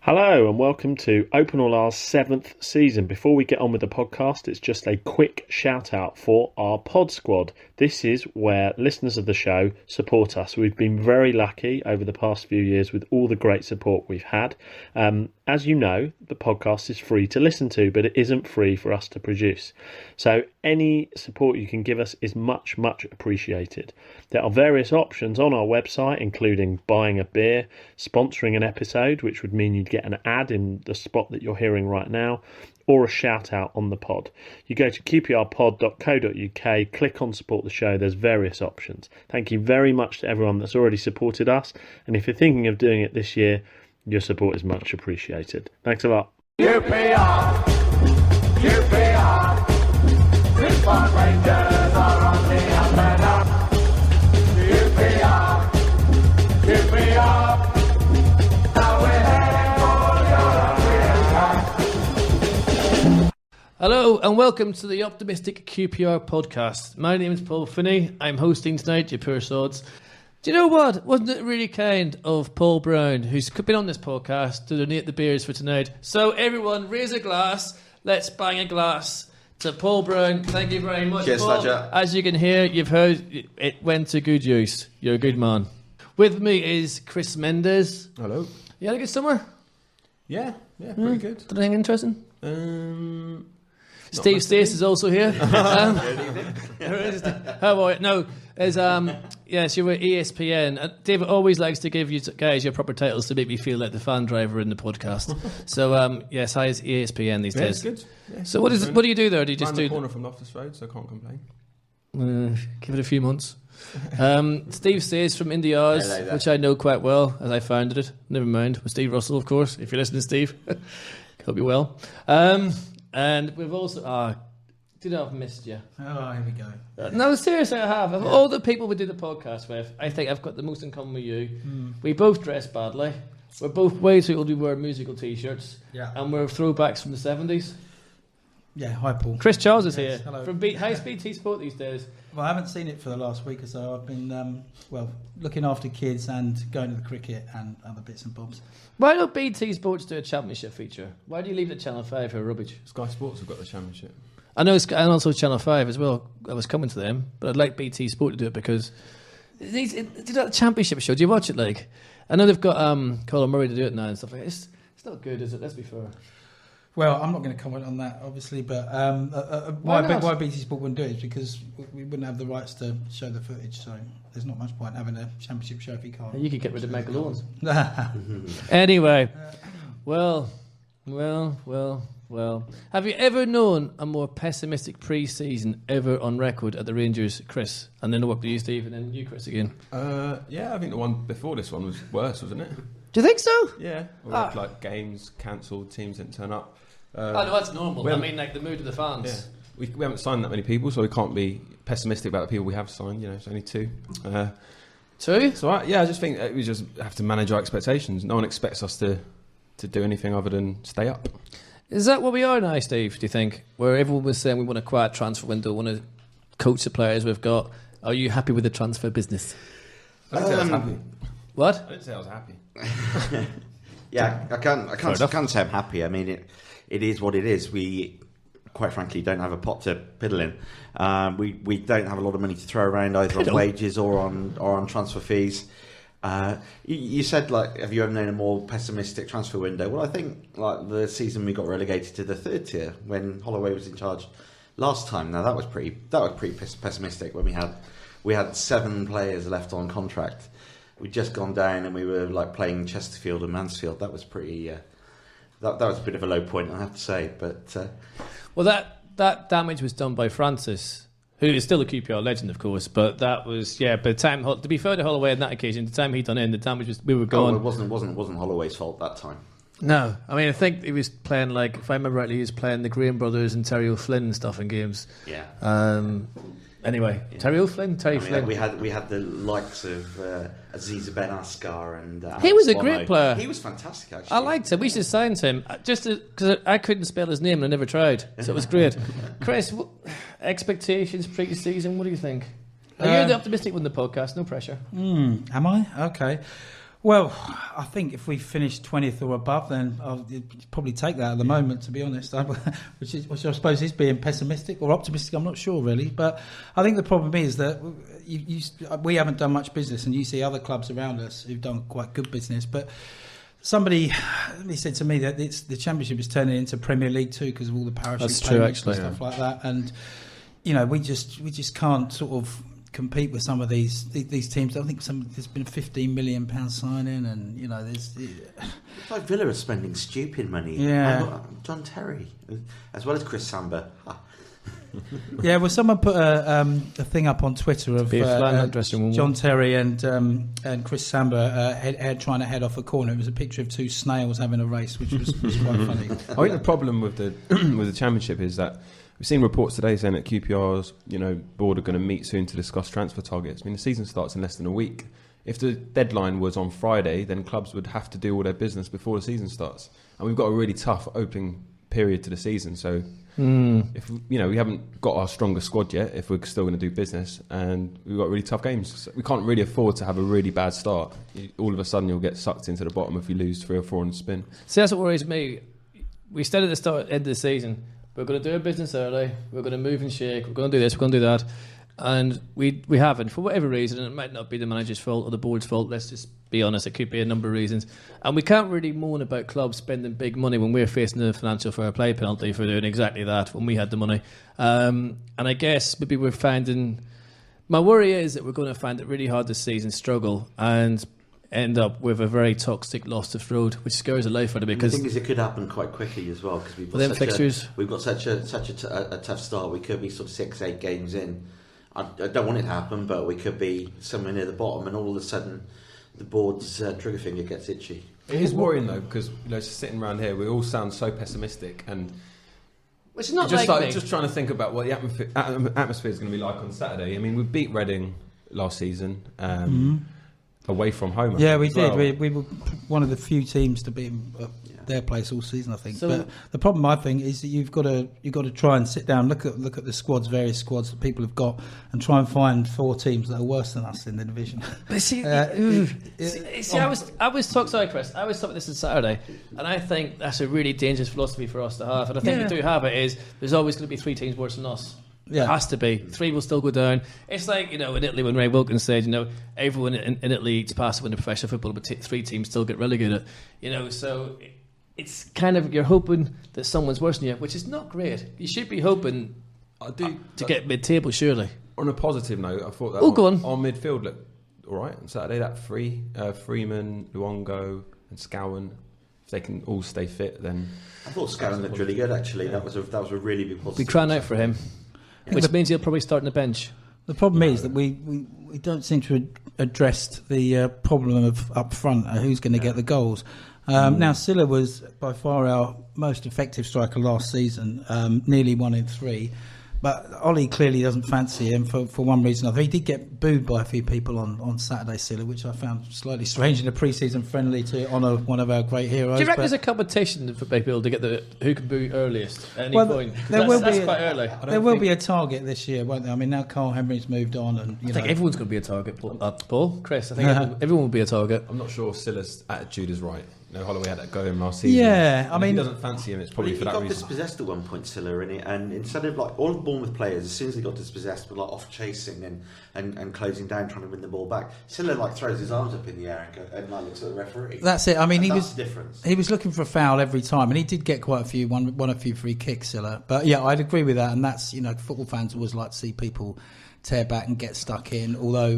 Hello and welcome to Open All R's 7th season. Before we get on with the podcast, it's just a quick shout out for our pod squad. This is where listeners of the show support us. We've been very lucky over the past few years with all the great support we've had. As you know, the podcast is free to listen to, but it isn't free for us to produce. So any support you can give us is much, much appreciated. There are various options on our website, including buying a beer, sponsoring an episode, which would mean you'd get an ad in the spot that you're hearing right now, or a shout out on the pod. You go to qprpod.co.uk, click on support the show. There's various options. Thank you very much to everyone that's already supported us. And if you're thinking of doing it this year, your support is much appreciated. Thanks a lot. QPR, Brisbane Rangers are on the up and up. QPR, now we're heading for European Cup. Hello and welcome to the Optimistic QPR podcast. My name is Paul Finney. I'm hosting tonight, you poor sods. Do you know what? Wasn't it really kind of Paul Brown, who's been on this podcast, to donate the beers for tonight? So everyone, raise a glass. Let's bang a glass to Paul Brown. Thank you very much, Cheers, Paul. Ledger. As you can hear, you've heard, it went to good use. You're a good man. With me is Chris Mendes. Hello. You had a good summer? Yeah, pretty good. Did anything interesting? Steve massively. Sayce is also here. How are you? No, yes, you were ESPN. David always likes to give you guys your proper titles to make me feel like the fan driver in the podcast. So, yes, hi, it's ESPN these Yeah, days. it's good. Yeah, So what do you do there? Do you just Round do the corner from Loftus Road, so I can't complain. give it a few months? Steve Sayce from Indie Oz, Hello there. which I know quite well as I founded it. Never mind, with Steve Russell, of course. If you're listening, Steve, hope you're well. And we've also did I've missed you? Oh, here we go. No, seriously, I have. Of all the people we do the podcast with, I think I've got the most in common with you. We both dress badly. We're both way too old to wear musical T-shirts. Yeah. And we're throwbacks from the 70s. Yeah, hi Paul. Chris Charles is Yes, here hello. from High Speed T Sport these days. Well, I haven't seen it for the last week or so. I've been, looking after kids and going to the cricket and other bits and bobs. Why don't BT Sports do a championship feature? Why do you leave it at Channel 5 for rubbish? Sky Sports have got the championship. I know, and also Channel 5 as well. I was coming to them, but I'd like BT Sport to do it because it's not a championship show. Do you watch it? Like, I know they've got Colin Murray to do it now and stuff like that. It's not good, is it? Let's be fair. Well, I'm not going to comment on that, obviously, but Why not? why BT Sport wouldn't do it is because we wouldn't have the rights to show the footage, so there's not much point having a championship show if you can't. You could get rid of Michael Owens. Anyway, well. Have you ever known a more pessimistic pre-season ever on record at the Rangers, Chris? And then up to you, Steve, and then you, Chris, again. Yeah, I think the one before this one was worse, wasn't it? Do you think so? Yeah. We had like games cancelled, teams didn't turn up. Oh, no, that's normal. we I haven't- mean, like the mood of the fans. Yeah. We haven't signed that many people, so we can't be pessimistic about the people we have signed. You know, it's only 2. Two? So I just think we just have to manage our expectations. No one expects us to do anything other than stay up. Is that what we are now, Steve, do you think? Where everyone was saying we want a quiet transfer window, want to coach the players we've got. Are you happy with the transfer business? I didn't say I was happy. What? I didn't say I was happy. Yeah, I can't say I'm happy. I mean, it is what it is. We, quite frankly, don't have a pot to piddle in. We don't have a lot of money to throw around either on wages or on transfer fees. You said, like, have you ever known a more pessimistic transfer window? Well, I think like the season we got relegated to the 3rd tier when Holloway was in charge last time. Now that was pretty pessimistic when we had 7 players left on contract. We'd just gone down and we were like playing Chesterfield and Mansfield. That was pretty. That was a bit of a low point, I have to say. But Well, that damage was done by Francis, who is still a QPR legend, of course. But that was, by the time, to be fair to Holloway on that occasion, the time he done in, the damage was, we were gone. it wasn't Holloway's fault that time. No, I mean, I think he was playing, like, if I remember rightly, he was playing the Graham brothers and Terry O'Flynn and stuff in games. Yeah. Anyway, yeah. Terry O'Flynn? Flynn. We had the likes of Aziza Ben Askar and he was a Bono. great player. He was fantastic, actually. I liked him. We should have signed him just because I couldn't spell his name and I never tried, so it was great. Chris, expectations pre-season? What do you think? You're the optimistic one in the podcast. No pressure. Am I? Okay. Well, I think if we finish 20th or above, then I'll probably take that at the moment, to be honest. Which I suppose is being pessimistic or optimistic. I'm not sure really, but I think the problem is that we haven't done much business, and you see other clubs around us who've done quite good business. But somebody said to me that the Championship is turning into Premier League too because of all the parachute payments and stuff like that. And we just can't sort of compete with some of these teams. I think there's been a £15 million signing, and there's. It's like Villa are spending stupid money. Yeah, John Terry, as well as Chris Samba. Yeah, well, someone put a thing up on Twitter of John Terry and Chris Samba trying to head off a corner. It was a picture of two snails having a race, which was quite funny. I think the problem with the Championship is that we've seen reports today saying that QPR's board are going to meet soon to discuss transfer targets. I mean, the season starts in less than a week. If the deadline was on Friday, then clubs would have to do all their business before the season starts, and we've got a really tough opening period to the season. So if we haven't got our strongest squad yet, if we're still going to do business, and we've got really tough games, so we can't really afford to have a really bad start. All of a sudden, you'll get sucked into the bottom if you lose 3 or 4 on the spin. See, that's what worries me. We said at the end of the season, we're going to do our business early, we're going to move and shake, we're going to do this, we're going to do that, and we haven't, for whatever reason. And it might not be the manager's fault or the board's fault, let's just be honest, it could be a number of reasons. And we can't really moan about clubs spending big money when we're facing a financial fair play penalty for doing exactly that when we had the money. And I guess maybe we're finding... My worry is that we're going to find it really hard this season, struggle, and end up with a very toxic loss of road, which scares the life out of me. The thing is, it could happen quite quickly as well, because we've got such a tough start. We could be sort of 6-8 games in. I don't want it to happen, but we could be somewhere near the bottom, and all of a sudden the board's trigger finger gets itchy. It is worrying though, because sitting around here, we all sound so pessimistic, and which is not just trying to think about what the atmosphere is going to be like on Saturday. I mean, we beat Reading last season. Away from home. Yeah, we did. Well. We were one of the few teams to beat their place all season, I think. So, but the problem, I think, is that you've got to try and sit down, look at the various squads that people have got, and try and find 4 teams that are worse than us in the division. But see, I was talking this on Saturday, and I think that's a really dangerous philosophy for us to have. And I think we do have it. Is there's always going to be 3 teams worse than us. Yeah. It has to be. 3 will still go down. It's like, in Italy when Ray Wilkins said, everyone in Italy eats pasta when they're professional football, but 3 teams still get relegated. So it's kind of, you're hoping that someone's worse than you, which is not great. You should be hoping to get mid-table, surely. On a positive note, I thought that our midfield looked all right on Saturday. That Freeman, Luongo and Scowen, if they can all stay fit, then... I thought Scowen looked really good, actually. Yeah. That was a really big positive. We crying out for him. Which means he'll probably start on the bench. The problem is that we don't seem to address the problem of up front, who's going to get the goals. Now, Silla was by far our most effective striker last season, nearly 1 in 3. But Ollie clearly doesn't fancy him for one reason or another. He did get booed by a few people on Saturday, Silla, which I found slightly strange in a pre-season friendly to honour one of our great heroes. Do you reckon there's a competition for people to get who can boo earliest at any point? That's quite early. There will be a target this year, won't there? I mean, now Carl Henry's moved on. And I think everyone's going to be a target, Paul. Chris, I think everyone will be a target. I'm not sure Silla's attitude is right. Holloway had that go in last season. Yeah, I mean, if he doesn't fancy him, it's probably for that reason. He got dispossessed at one point, Silla, and instead of all the Bournemouth players, as soon as they got dispossessed, were off chasing and closing down, trying to win the ball back. Silla throws his arms up in the air and looks at the referee. That's it. I mean, that's the difference. He was looking for a foul every time, and he did get quite a few, won a few free kicks, Silla. But yeah, I'd agree with that, and that's football fans always like to see people tear back and get stuck in, although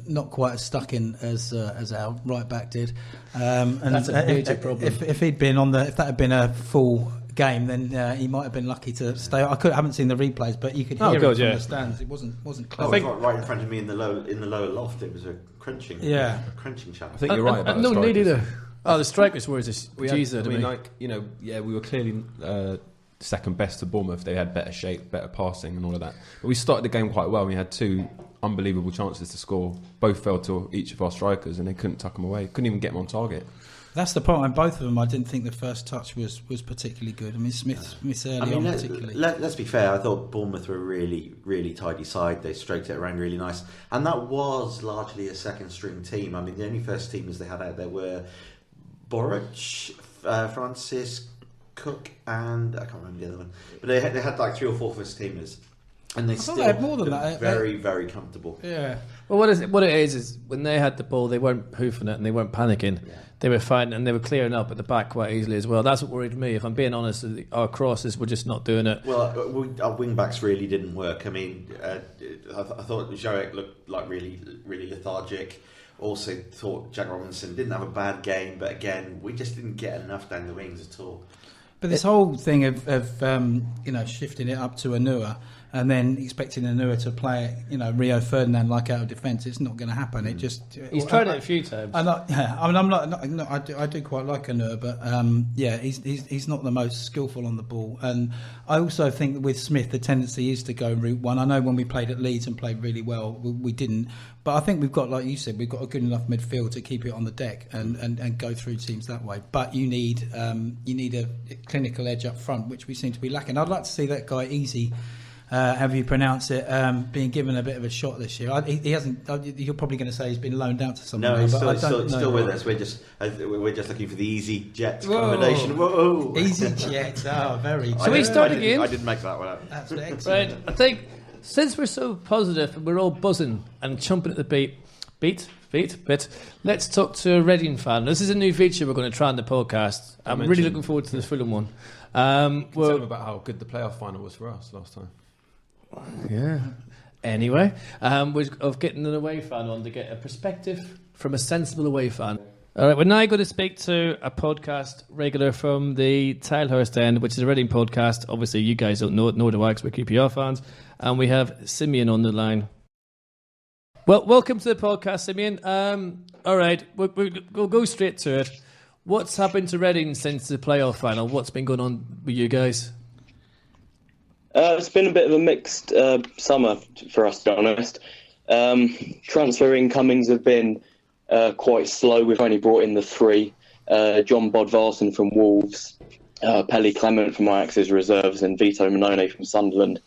not quite as stuck in as our right back did. And that's a major problem. If that had been a full game, then he might have been lucky to stay. I haven't seen the replays, but you could hear it from the stands. It wasn't close. I think right in front of me in the lower loft. It was a crunching. Yeah, a crunching channel. I think you're right about no the need either. The strikers were just we were clearly second best to Bournemouth. They had better shape, better passing and all of that. But we started the game quite well. We had 2 unbelievable chances to score. Both fell to each of our strikers and they couldn't tuck them away. Couldn't even get them on target. That's the problem. Both of them, I didn't think the first touch was particularly good. I mean, Smith early on particularly. Let's be fair. I thought Bournemouth were a really, really tidy side. They stroked it around really nice, and that was largely a second-string team. I mean, the only first teamers they had out there were Boric, Francis, Cook, and I can't remember the other one. But they had like 3 or 4 first teamers. And they still had more than that. Very, very comfortable. Yeah. Well, what it is when they had the ball, they weren't hoofing it and they weren't panicking. Yeah. They were fine and they were clearing up at the back quite easily as well. That's what worried me. If I'm being honest, our crosses were just not doing it. Well, our wing backs really didn't work. I mean, I thought Joek looked like really, really lethargic. Also thought Jack Robinson didn't have a bad game, but again, we just didn't get enough down the wings at all. But this whole thing of shifting it up to Anua and then expecting Anua to play, Rio Ferdinand like out of defence, it's not going to happen. It just he's tried it a few times. I'm not. I do quite like Anua, but he's not the most skillful on the ball. And I also think that with Smith, the tendency is to go route one. I know when we played at Leeds and played really well, we didn't. But I think we've got, like you said, we've got a good enough midfield to keep it on the deck and go through teams that way. But you need a clinical edge up front, which we seem to be lacking. I'd like to see that guy Easy, however you pronounce it, being given a bit of a shot this year. He hasn't. You're probably going to say he's been loaned out to someone. No, he's still with us. We're just looking for the Easy Jet combination. Whoa, Easy Jet. Oh, very. So we start again. I didn't make that one up. That's excellent. Right, I think. Since we're so positive and we're all buzzing and chomping at the bit, let's talk to a Reading fan. This is a new feature we're going to try on the podcast. I'm really looking forward to this Fulham one. Well, about how good the playoff final was for us last time. Yeah. Anyway, of getting an away fan on to get a perspective from a sensible away fan. All right, we're now going to speak to a podcast regular from the Tilehurst End, which is a Reading podcast. Obviously, you guys don't know it, nor do I, because we're QPR fans. And we have Simeon on the line. Well, welcome to the podcast, Simeon. All right, we'll go straight to it. What's happened to Reading since the playoff final? What's been going on with you guys? It's been a bit of a mixed summer for us, to be honest. Transfer incomings have been quite slow. We've only brought in the 3. John Bodvarsson from Wolves, Pelly Clement from Ajax's reserves, and Vito Minone from Sunderland.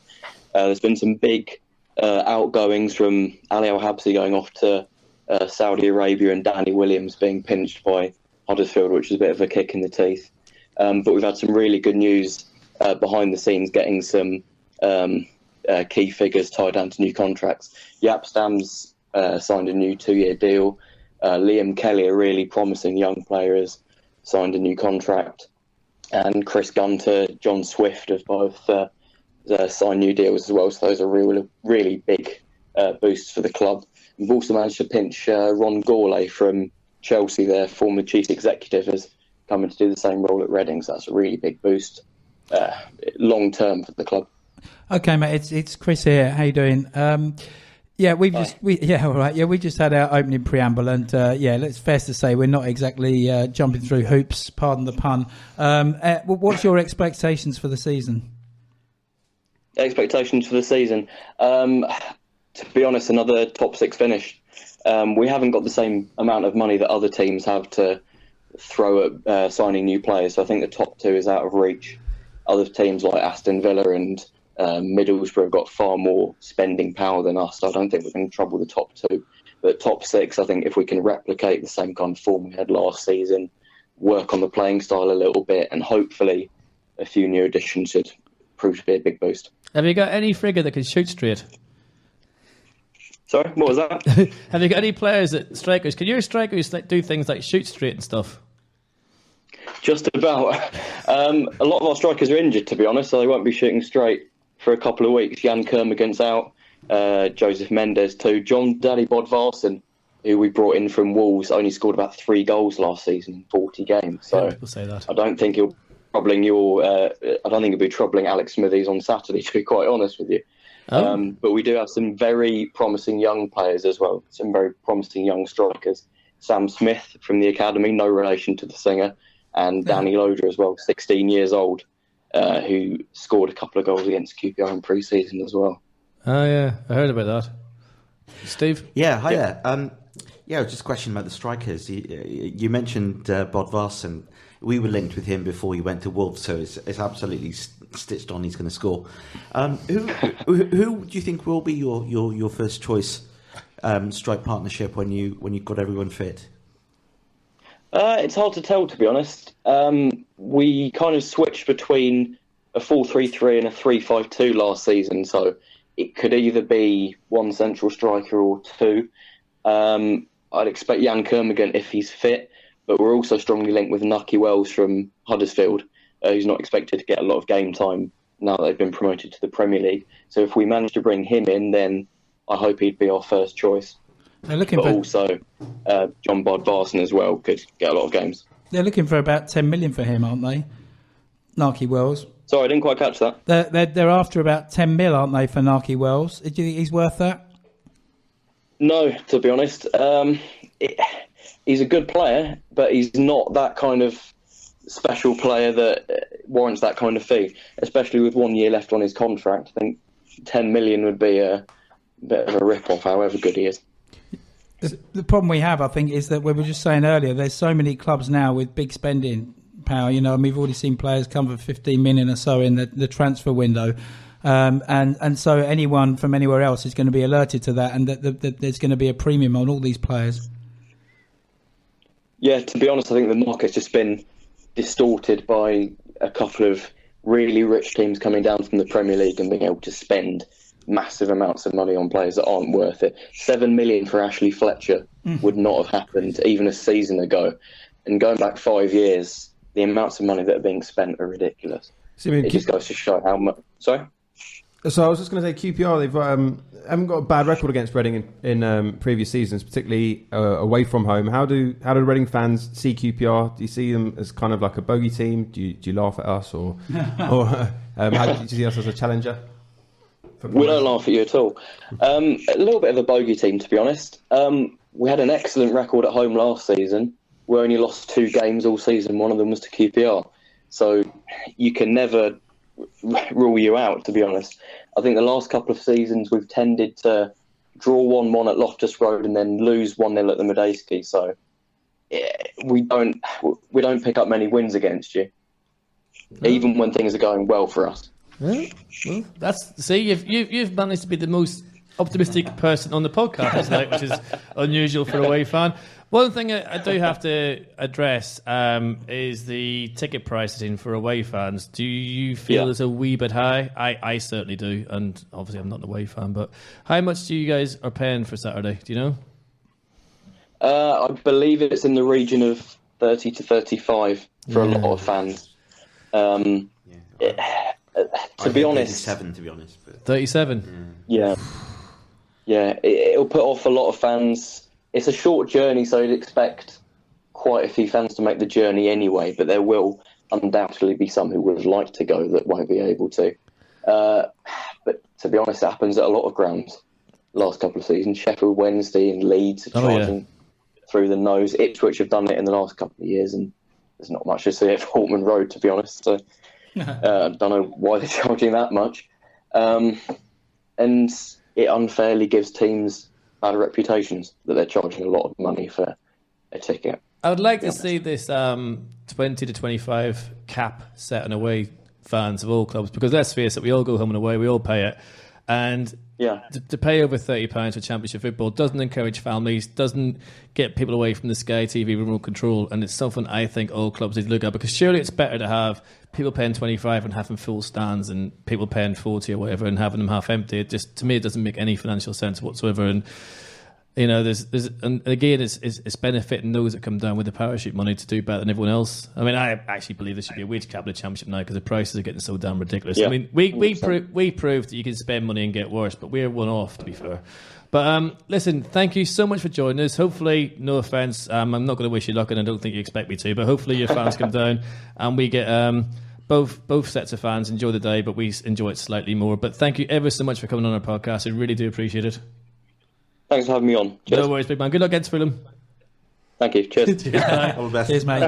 There's been some big outgoings from Ali Al-Habsi going off to Saudi Arabia and Danny Williams being pinched by Huddersfield, which is a bit of a kick in the teeth. But we've had some really good news behind the scenes, getting some key figures tied down to new contracts. Jaap Stam's signed a new 2-year deal. Liam Kelly, a really promising young player, has signed a new contract. And Chris Gunter, John Swift have both signed new deals as well. So those are really big boosts for the club. We've also managed to pinch Ron Gourlay from Chelsea, their former chief executive, has come in to do the same role at Reading. So that's a really big boost long term for the club. Okay, mate, it's Chris here. How you doing? We just had our opening preamble, and it's fair to say we're not exactly jumping through hoops. Pardon the pun. What's your expectations for the season? Expectations for the season, to be honest, another top 6 finish. We haven't got the same amount of money that other teams have to throw at signing new players, so I think the top 2 is out of reach. Other teams like Aston Villa and Middlesbrough have got far more spending power than us, so I don't think we're going to trouble the top 2. But top 6, I think if we can replicate the same kind of form we had last season, work on the playing style a little bit, and hopefully a few new additions should prove to be a big boost. Have you got any figure that can shoot straight? Sorry, what was that? Have you got any players that strikers? Can your strikers do things like shoot straight and stuff? Just about. A lot of our strikers are injured, to be honest, so they won't be shooting straight for a couple of weeks. Jan Kermorgant's out, Joseph Mendes too. John Danny Bodvarsson, who we brought in from Wolves, only scored about 3 goals last season in 40 games. So people say that. I don't think he'll be troubling Alex Smithies on Saturday, to be quite honest with you. But we do have some very promising young players as well, some very promising young strikers. Sam Smith from the academy, no relation to the singer, and Danny Loader as well, 16 years old, who scored a couple of goals against QPR in pre-season as well. Oh yeah, I heard about that. Steve? Yeah, hi there. Yeah, just a question about the strikers. You mentioned Bodvarsson, and we were linked with him before he went to Wolves, so it's absolutely stitched on. He's going to score. Who do you think will be your first choice strike partnership when you've got everyone fit? It's hard to tell, to be honest. We kind of switched between a 4-3-3 and a 3-5-2 last season, so it could either be one central striker or two. I'd expect Jan Kermorgant if he's fit, but we're also strongly linked with Nucky Wells from Huddersfield, who's not expected to get a lot of game time now that they've been promoted to the Premier League. So if we manage to bring him in, then I hope he'd be our first choice. They're looking also John Bodvarsson as well could get a lot of games. They're looking for about 10 million for him, aren't they? Nucky Wells. Sorry, I didn't quite catch that. They're after about 10 mil, aren't they, for Nucky Wells? Do you think he's worth that? No, to be honest. He's a good player, but he's not that kind of special player that warrants that kind of fee, especially with 1 year left on his contract. I think 10 million would be a bit of a rip-off, however good he is. The problem we have, I think, is that we were just saying earlier, there's so many clubs now with big spending power, and we've already seen players come for 15 million or so in the transfer window. And so anyone from anywhere else is going to be alerted to that, and that there's going to be a premium on all these players. Yeah, to be honest, I think the market's just been distorted by a couple of really rich teams coming down from the Premier League and being able to spend massive amounts of money on players that aren't worth it. 7 million for Ashley Fletcher would not have happened even a season ago. And going back 5 years, the amounts of money that are being spent are ridiculous. Simeon, it just goes to show how much... Sorry? So I was just going to say, QPR, they've haven't got a bad record against Reading in previous seasons, particularly away from home. How do Reading fans see QPR? Do you see them as kind of like a bogey team? Do you laugh at us, or how do you see us as a challenger? We don't laugh at you at all. A little bit of a bogey team, to be honest. We had an excellent record at home last season. We only lost 2 games all season. One of them was to QPR. So you can never rule you out, to be honest. I think the last couple of seasons we've tended to draw 1-1 at Loftus Road and then lose 1-0 at the Medeski. So we don't pick up many wins against you, even when things are going well for us. Well, you've managed to be the most optimistic person on the podcast tonight, which is unusual for a away fan. One thing I do have to address is the ticket pricing for away fans. Do you feel it's a wee bit high? I certainly do, and obviously I'm not an away fan, but how much do you guys are paying for Saturday? Do you know? I believe it's in the region of 30 to 35 for a lot of fans. To be honest, 37. To be honest, but 37. Yeah. It'll put off a lot of fans. It's a short journey, so you'd expect quite a few fans to make the journey anyway. But there will undoubtedly be some who would like to go that won't be able to. But to be honest, it happens at a lot of grounds. Last couple of seasons, Sheffield Wednesday and Leeds are charging through the nose. Ipswich have done it in the last couple of years, and there's not much to see at Portman Road, to be honest. So I don't know why they're charging that much. And it unfairly gives teams bad reputations that they're charging a lot of money for a ticket. I would like to see this 20 to 25 cap set on away fans of all clubs, because let's face it, we all go home and away, we all pay it. And to pay over £30 for Championship football doesn't encourage families, doesn't get people away from the Sky TV remote control, and it's something I think all clubs need to look at, because surely it's better to have people paying 25 and having full stands and people paying 40 or whatever and having them half empty. To me, it doesn't make any financial sense whatsoever. And and again, it's benefiting those that come down with the parachute money to do better than everyone else. I mean, I actually believe there should be a wage cap in the Championship now, because the prices are getting so damn ridiculous. Yeah, I mean, we proved that you can spend money and get worse, but we're one off, to be fair. But listen, thank you so much for joining us. Hopefully, no offence, I'm not going to wish you luck, and I don't think you expect me to, but hopefully your fans come down and we get both sets of fans enjoy the day, but we enjoy it slightly more. But thank you ever so much for coming on our podcast. I really do appreciate it. Thanks for having me on. Cheers. No worries, big man. Good luck against Fulham. Thank you. Cheers. all the best. Cheers, mate.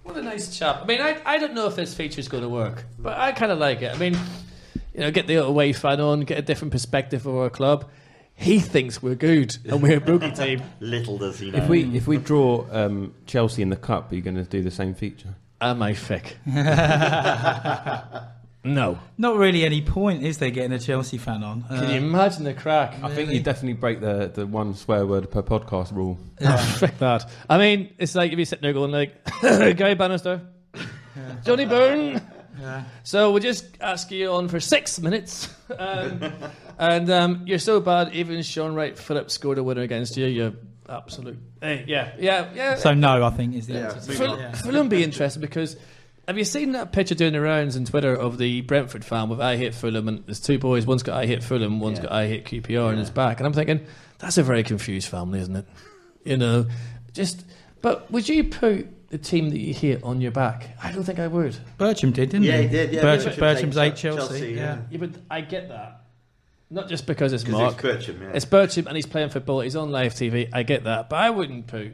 What a nice chap. I mean, I don't know if this feature's going to work, but I kind of like it. I mean, get the away fan on, get a different perspective of our club. he thinks we're good and we're a bogey team. Little does he know. If we draw Chelsea in the cup, are you going to do the same feature? Am I thick? No. Not really any point, is there, getting a Chelsea fan on? Can you imagine the crack? I think you definitely break the one swear word per podcast rule. Frick that. I mean, it's like if you're sitting there going like, Guy Bannister, Johnny Byrne. Yeah. So we'll just ask you on for 6 minutes. And you're so bad, even Sean Wright Phillips scored a winner against you. You're absolute. Yeah. So no, I think is the answer. Fulham be interesting because have you seen that picture doing the rounds on Twitter of the Brentford fan with I hate Fulham, and there's two boys, one's got I hate Fulham, one's got I hate QPR in his back, and I'm thinking that's a very confused family, isn't it? You know, but would you put the team that you hate on your back? I don't think I would. Bertram did, didn't he? Yeah, he did. Yeah, Bertram's ate Chelsea. Yeah. Yeah, but I get that. Not just because it's 'Cause Mark. it's Bertram, yeah. It's Bertram and he's playing football. He's on live TV. I get that. But I wouldn't put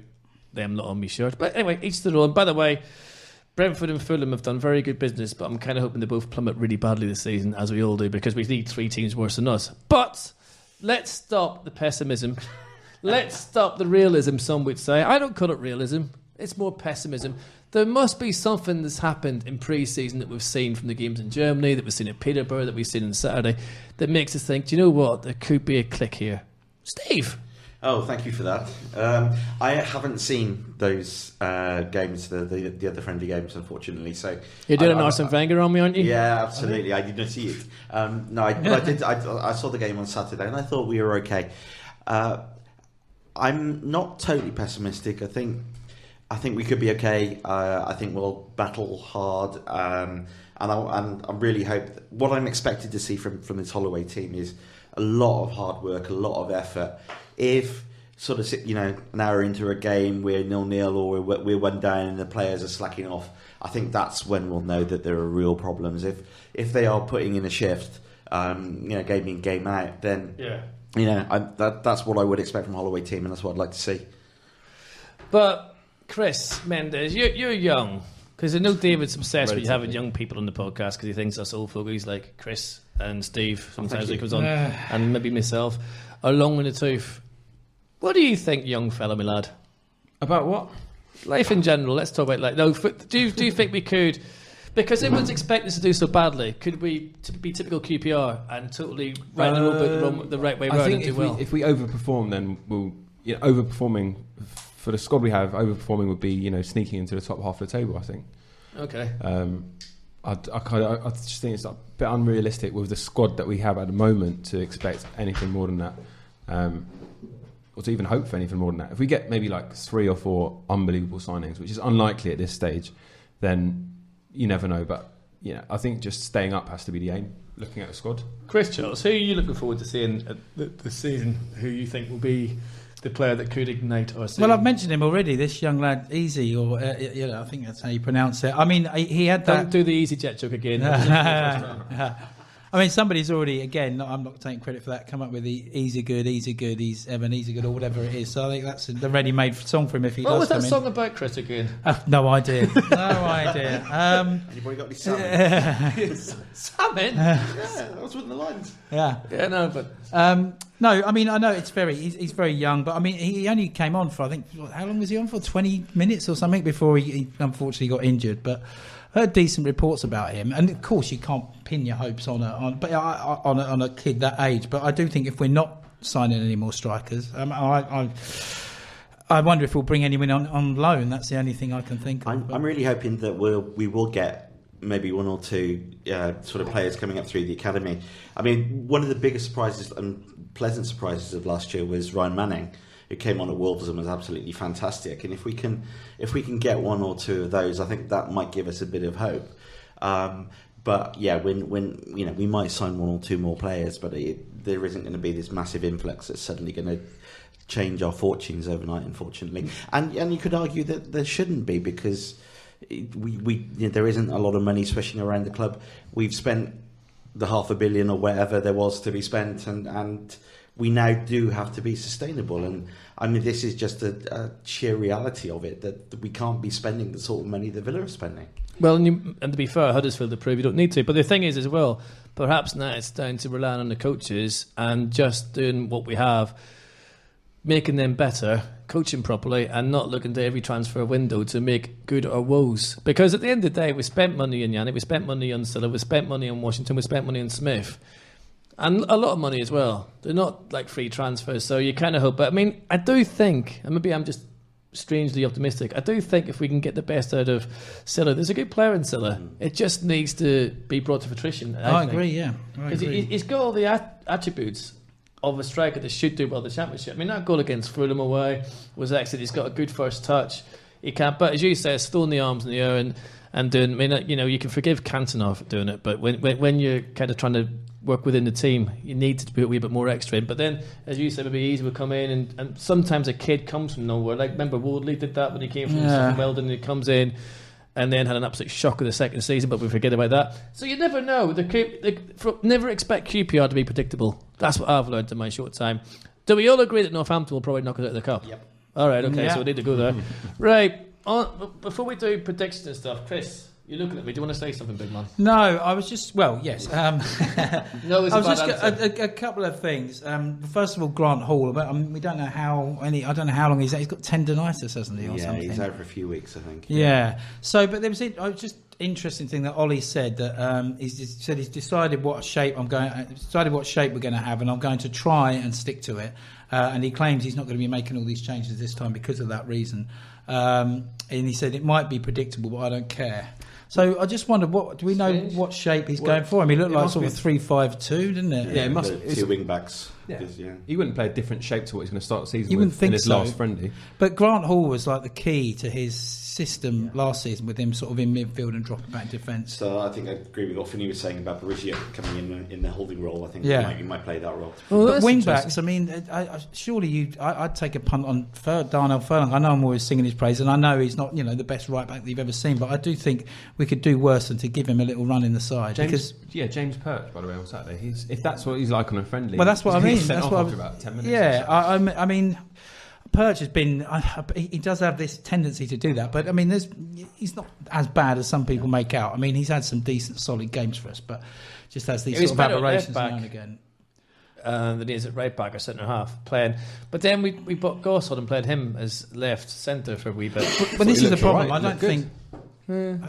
them lot on me shirt. But anyway, each their own. By the way, Brentford and Fulham have done very good business, but I'm kind of hoping they both plummet really badly this season, as we all do, because we need 3 teams worse than us. But let's stop the pessimism. Let's stop the realism, some would say. I don't call it realism. It's more pessimism. There must be something that's happened in pre-season that we've seen from the games in Germany, that we've seen at Peterborough, that we've seen on Saturday, that makes us think, do you know what? There could be a click here. Steve! Oh, thank you for that. I haven't seen those games, the other friendly games, unfortunately. So You're doing an Arsene Wenger on me, aren't you? Yeah, absolutely. I did not see it. No, I did. I saw the game on Saturday, and I thought we were okay. I'm not totally pessimistic. I think we could be okay. I think we'll battle hard, and I really hope that what I'm expected to see from this Holloway team is a lot of hard work, a lot of effort. If sort of an hour into a game we're 0-0 or we're 1 down and the players are slacking off, I think that's when we'll know that there are real problems. If they are putting in a shift, game in game out, then that's what I would expect from a Holloway team, and that's what I'd like to see. But Chris Mendes, you're young, because I know David's obsessed with having young people on the podcast because he thinks us old fogies like Chris and Steve sometimes he comes on, and maybe myself are long in the tooth. What do you think, young fella, my lad? About what? Life in general. Let's talk about do you think we could? Because everyone's expecting us to do so badly. Could we be typical QPR and totally ride the robot the right way around and do well? If we overperform, then we'll overperforming for the squad we have. Overperforming would be sneaking into the top half of the table. I think. Okay. I just think it's a bit unrealistic with the squad that we have at the moment to expect anything more than that, or to even hope for anything more than that. If we get maybe like 3 or 4 unbelievable signings, which is unlikely at this stage, then you never know. But I think just staying up has to be the aim. Looking at the squad. Chris Charles, who are you looking forward to seeing at the season? Who you think will be the player that could ignite our season? Well, I've mentioned him already. This young lad, Easy, or I think that's how you pronounce it. I mean, he had that. Don't do the Easy jet joke again. I mean, somebody's already, again, I'm not taking credit for that, come up with the Easy Good, he's Evan Easy Good, or whatever it is. So I think that's the ready-made song for him if he does come in. What was that song about, Chris, again? No idea. No idea. Anybody got any salmon? Salmon? Yeah, that was one of the lines. Yeah. Yeah, no, but... no, I mean, I know he's very young, but I mean, he only came on for, I think, how long was he on for? 20 minutes or something before he unfortunately got injured. But I heard decent reports about him, and of course you can't pin your hopes on a kid that age. But I do think if we're not signing any more strikers, I wonder if we'll bring anyone on loan. That's the only thing I can think of. I'm really hoping that we will get maybe 1 or 2 sort of players coming up through the academy. I mean, one of the biggest surprises and pleasant surprises of last year was Ryan Manning, who came on at Wolves and was absolutely fantastic. And if we can get 1 or 2 of those, I think that might give us a bit of hope. But yeah, when we might sign 1 or 2 more players, but there isn't going to be this massive influx that's suddenly going to change our fortunes overnight, unfortunately. And you could argue that there shouldn't be, because there isn't a lot of money swishing around the club. We've spent the $500 million or whatever there was to be spent, and we now do have to be sustainable. And I mean, this is just a sheer reality of it, that we can't be spending the sort of money that Villa are spending. Well, and to be fair, Huddersfield to prove you don't need to. But the thing is, as well, perhaps now it's down to relying on the coaches and just doing what we have, making them better, coaching properly, and not looking to every transfer window to make good or woes. Because at the end of the day, we spent money on Yannick, we spent money on Silla, we spent money on Washington, we spent money on Smith. And a lot of money as well. They're not like free transfers, so you kind of hope. But I mean, I do think, and maybe I'm just strangely optimistic, I do think if we can get the best out of Silla, there's a good player in Silla. It just needs to be brought to fruition. I agree, yeah. Because he's got all the attributes of a striker that should do well in the Championship. I mean, that goal against Fulham away was excellent. He's got a good first touch. He can't, but as you say, throwing the arms in the air and doing. I mean, you can forgive Cantona for doing it, but when you're kind of trying to work within the team, you need to be a wee bit more extra in. But then, as you said, maybe Easy would come in, and sometimes a kid comes from nowhere. Like, remember, Wardley did that when he came from Weldon, and he comes in and then had an absolute shock of the second season, but we forget about that. So you never know. Never expect QPR to be predictable. That's what I've learned in my short time. Do we all agree that Northampton will probably knock us out of the cup? Yep. All right, okay, so we need to go there. Right, before we do predictions and stuff, Chris, you're looking at me. Do you want to say something, big man? No, I was just, well, yes. No, it's I was a just bad answer. a couple of things. First of all, Grant Hall. We don't know I don't know how long he's got tendonitis, hasn't he, or something? Yeah, he's out for a few weeks, I think. Yeah. So, but there was just interesting thing that Ollie said that he's decided what shape we're going to have, and I'm going to try and stick to it. And he claims he's not going to be making all these changes this time because of that reason. And he said it might be predictable, but I don't care. So I just wondered, do we know what shape he's going for? I mean, he looked like sort of 3-5-2, didn't it? Yeah, it must. Two wing backs. Yeah. He wouldn't play a different shape to what he's going to start the season You with wouldn't think in his so. last friendly. But Grant Hall was like the key to his system last season, with him sort of in midfield and dropping back defence. So I think I agree with what Finney was saying about Borussia coming in the holding role. I think he might play that role. Well, but wing backs, I mean, surely I'd take a punt on Darnell Furlong. I know I'm always singing his praise, and I know he's not the best right back that you've ever seen, but I do think we could do worse than to give him a little run in the side. James Perch, by the way, on Saturday. If that's what he's like on a friendly, well, that's what I mean. That's what after about 10 minutes. Yeah, I mean, Perch has been. He does have this tendency to do that, but I mean, he's not as bad as some people make out. I mean, he's had some decent, solid games for us, but just has these sort of aberrations now and again. Than he is at right back or centre half playing. But then we bought Gossard and played him as left centre for a wee bit. But this is the problem. I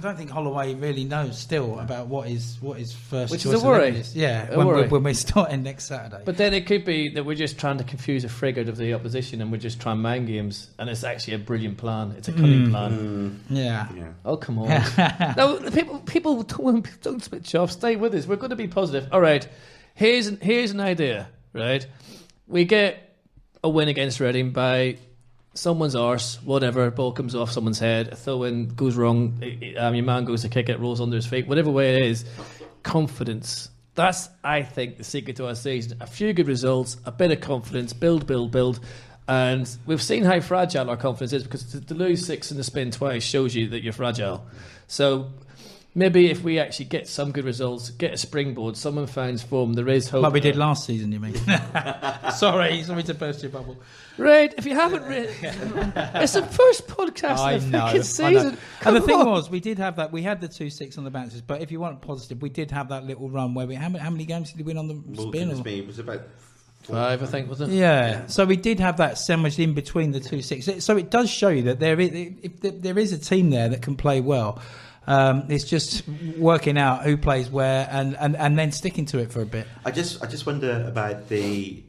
don't think Holloway really knows still about what his first Which choice is a worry. is. Yeah, worry. when we're starting next Saturday. But then it could be that we're just trying to confuse a frigate of the opposition, and we're just trying mind games, and it's actually a brilliant plan. It's a cunning plan. Yeah. Oh, come on. No, people don't switch off. Stay with us. We're going to be positive. All right. Here's an idea. Right, we get a win against Reading by someone's arse, whatever, ball comes off someone's head, a throw-in goes wrong, your man goes to kick it, rolls under his feet, whatever way it is. Confidence. That's, I think, the secret to our season. A few good results, a bit of confidence, build. And we've seen how fragile our confidence is, because to lose 6 in the spin twice shows you that you're fragile. So maybe if we actually get some good results, get a springboard, someone finds form, there is hope. Like we did last season, you mean? Sorry to burst your bubble. Right, if you haven't read, it's the first podcast of the freaking season. And the thing was, we did have that. We had the 2-6 on the bounces, but if you want positive, we did have that little run where how many games did we win on the spin? It was about 5, I think, wasn't it? Yeah. So we did have that sandwiched in between the 2-6. So it does show you that there is a team there that can play well. It's just working out who plays where and then sticking to it for a bit. I just wonder about the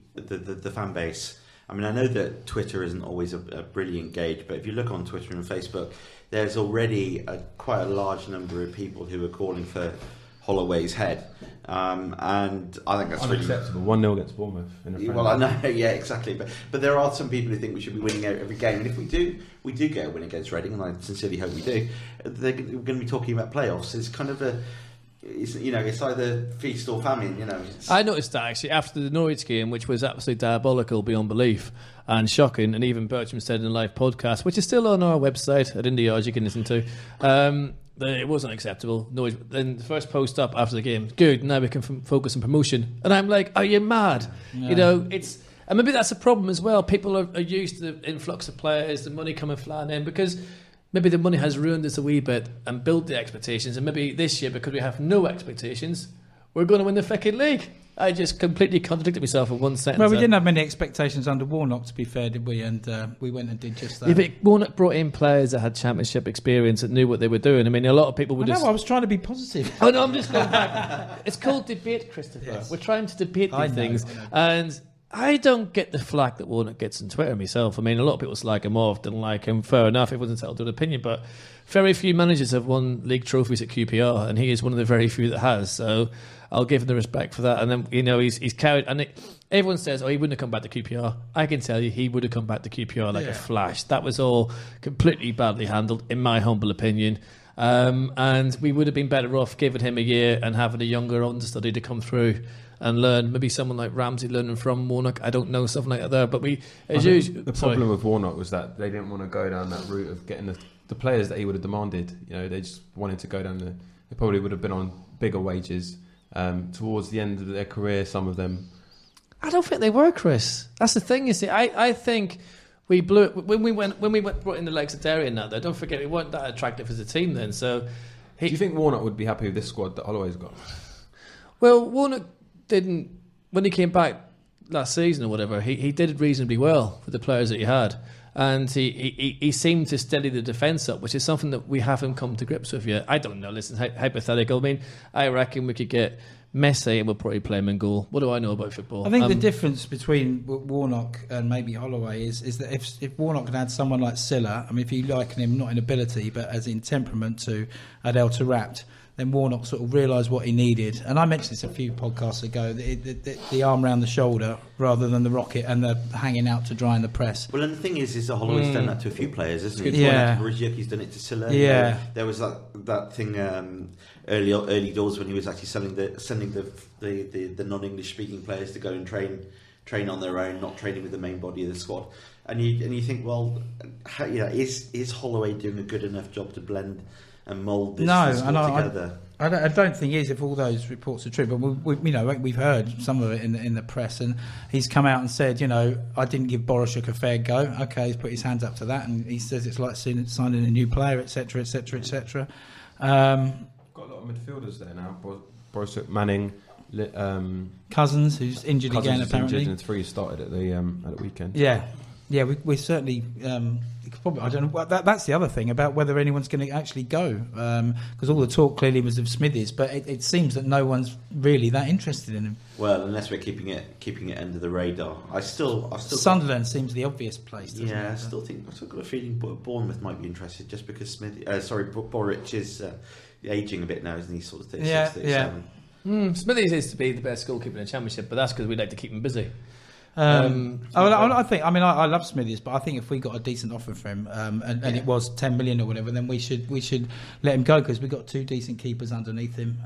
fan base. I mean, I know that Twitter isn't always a brilliant gauge, but if you look on Twitter and Facebook, there's already quite a large number of people who are calling for Holloway's head, and I think that's unacceptable. 1-0 against Bournemouth. Well, I know, yeah, exactly. But there are some people who think we should be winning every game, and if we do get a win against Reading, and I sincerely hope we do. We're going to be talking about playoffs. It's kind of it's either feast or famine. I noticed that actually after the Norwich game, which was absolutely diabolical beyond belief and shocking, and even Bertram said in a live podcast, which is still on our website at India, as you can listen to. it wasn't acceptable. No, then the first post up after the game, good. Now we can focus on promotion. And I'm like, are you mad? Yeah. You know, and maybe that's a problem as well. People are used to the influx of players, the money coming flying in, because maybe the money has ruined us a wee bit and built the expectations. And maybe this year, because we have no expectations, we're going to win the fucking league. I just completely contradicted myself in one sentence. Well, we didn't have many expectations under Warnock, to be fair, did we? And we went and did just that. Yeah, but Warnock brought in players that had championship experience, that knew what they were doing. I mean, a lot of people were I was trying to be positive. Oh, no, I'm just going back. It's called debate, Christopher. Yes. We're trying to debate these I know. things. And I don't get the flack that Warnock gets on Twitter myself. I mean, a lot of people slag him off, didn't like him. Fair enough, everyone's entitled to an opinion. But very few managers have won league trophies at QPR, and he is one of the very few that has. So I'll give him the respect for that. And then, you know, he's carried... And everyone says, oh, he wouldn't have come back to QPR. I can tell you, he would have come back to QPR like a flash. That was all completely badly handled, in my humble opinion. And we would have been better off giving him a year and having a younger understudy to come through and learn. Maybe someone like Ramsey learning from Warnock. I don't know, something like that. But the problem with Warnock was that they didn't want to go down that route of getting the players that he would have demanded. You know, they just wanted to go down they probably would have been on bigger wages. Towards the end of their career, some of them. I don't think they were, Chris. That's the thing, you see. I think we blew it when we brought in the legs of Derry and that. Though, don't forget, we weren't that attractive as a team then. So, do you think Warnock would be happy with this squad that Holloway's got? Well, Warnock didn't, when he came back last season or whatever. He did reasonably well with the players that he had. And he seemed to steady the defence up, which is something that we haven't come to grips with yet. I don't know, listen, hypothetical. I mean, I reckon we could get Messi and we'll probably play him in goal. What do I know about football? I think the difference between Warnock and maybe Holloway is that if Warnock had had someone like Silla, I mean, if you liken him not in ability but as in temperament to Adel Taarabt, then Warnock sort of realised what he needed. And I mentioned this a few podcasts ago, the arm round the shoulder rather than the rocket and the hanging out to dry in the press. Well, and the thing is that Holloway's done that to a few players, isn't he? Yeah. He's done it to Silla. Yeah. There was that thing early doors when he was actually sending the non-English speaking players to go and train on their own, not training with the main body of the squad. And you think, well, is Holloway doing a good enough job to blend and mould this together? I don't think he is, if all those reports are true. But we've heard some of it in the press, and he's come out and said, I didn't give Borishuk a fair go. Okay, he's put his hands up to that, and he says it's like signing a new player, etc., etc., etc. Got a lot of midfielders there now. Borishuk, Manning, Cousins, who's injured again apparently. Injured, and 3 started at the weekend. Yeah, we certainly. I don't know. That's the other thing about whether anyone's going to actually go, because all the talk clearly was of Smithies, but it seems that no one's really that interested in him. Well, unless we're keeping it under the radar. I still Sunderland seems the obvious place. Yeah, I've still got a feeling Bournemouth might be interested just because Boric is aging a bit now, isn't he? Sort of 36, 37. Smithies is to be the best goalkeeper in the Championship, but that's because we like to keep him busy. I love Smithies, but I think if we got a decent offer for him, and it was 10 million or whatever, then we should let him go, because we've got 2 decent keepers underneath him.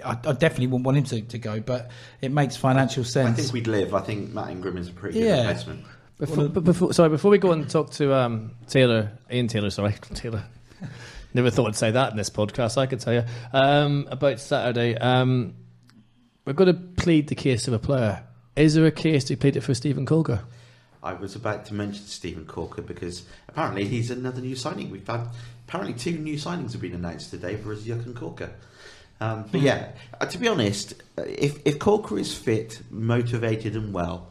I definitely wouldn't want him to go, but it makes financial sense. I think we'd live. I think Matt Ingram is a pretty good replacement. Before we go and talk to Ian Taylor. Never thought I'd say that in this podcast, I could tell you. About Saturday, we're going to plead the case of a player. Is there a case to plead it for Stephen Corker? I was about to mention Stephen Corker because apparently he's another new signing. We've had apparently 2 new signings have been announced today for Zyuk and Corker. But yeah, to be honest, if Corker is fit, motivated, and well,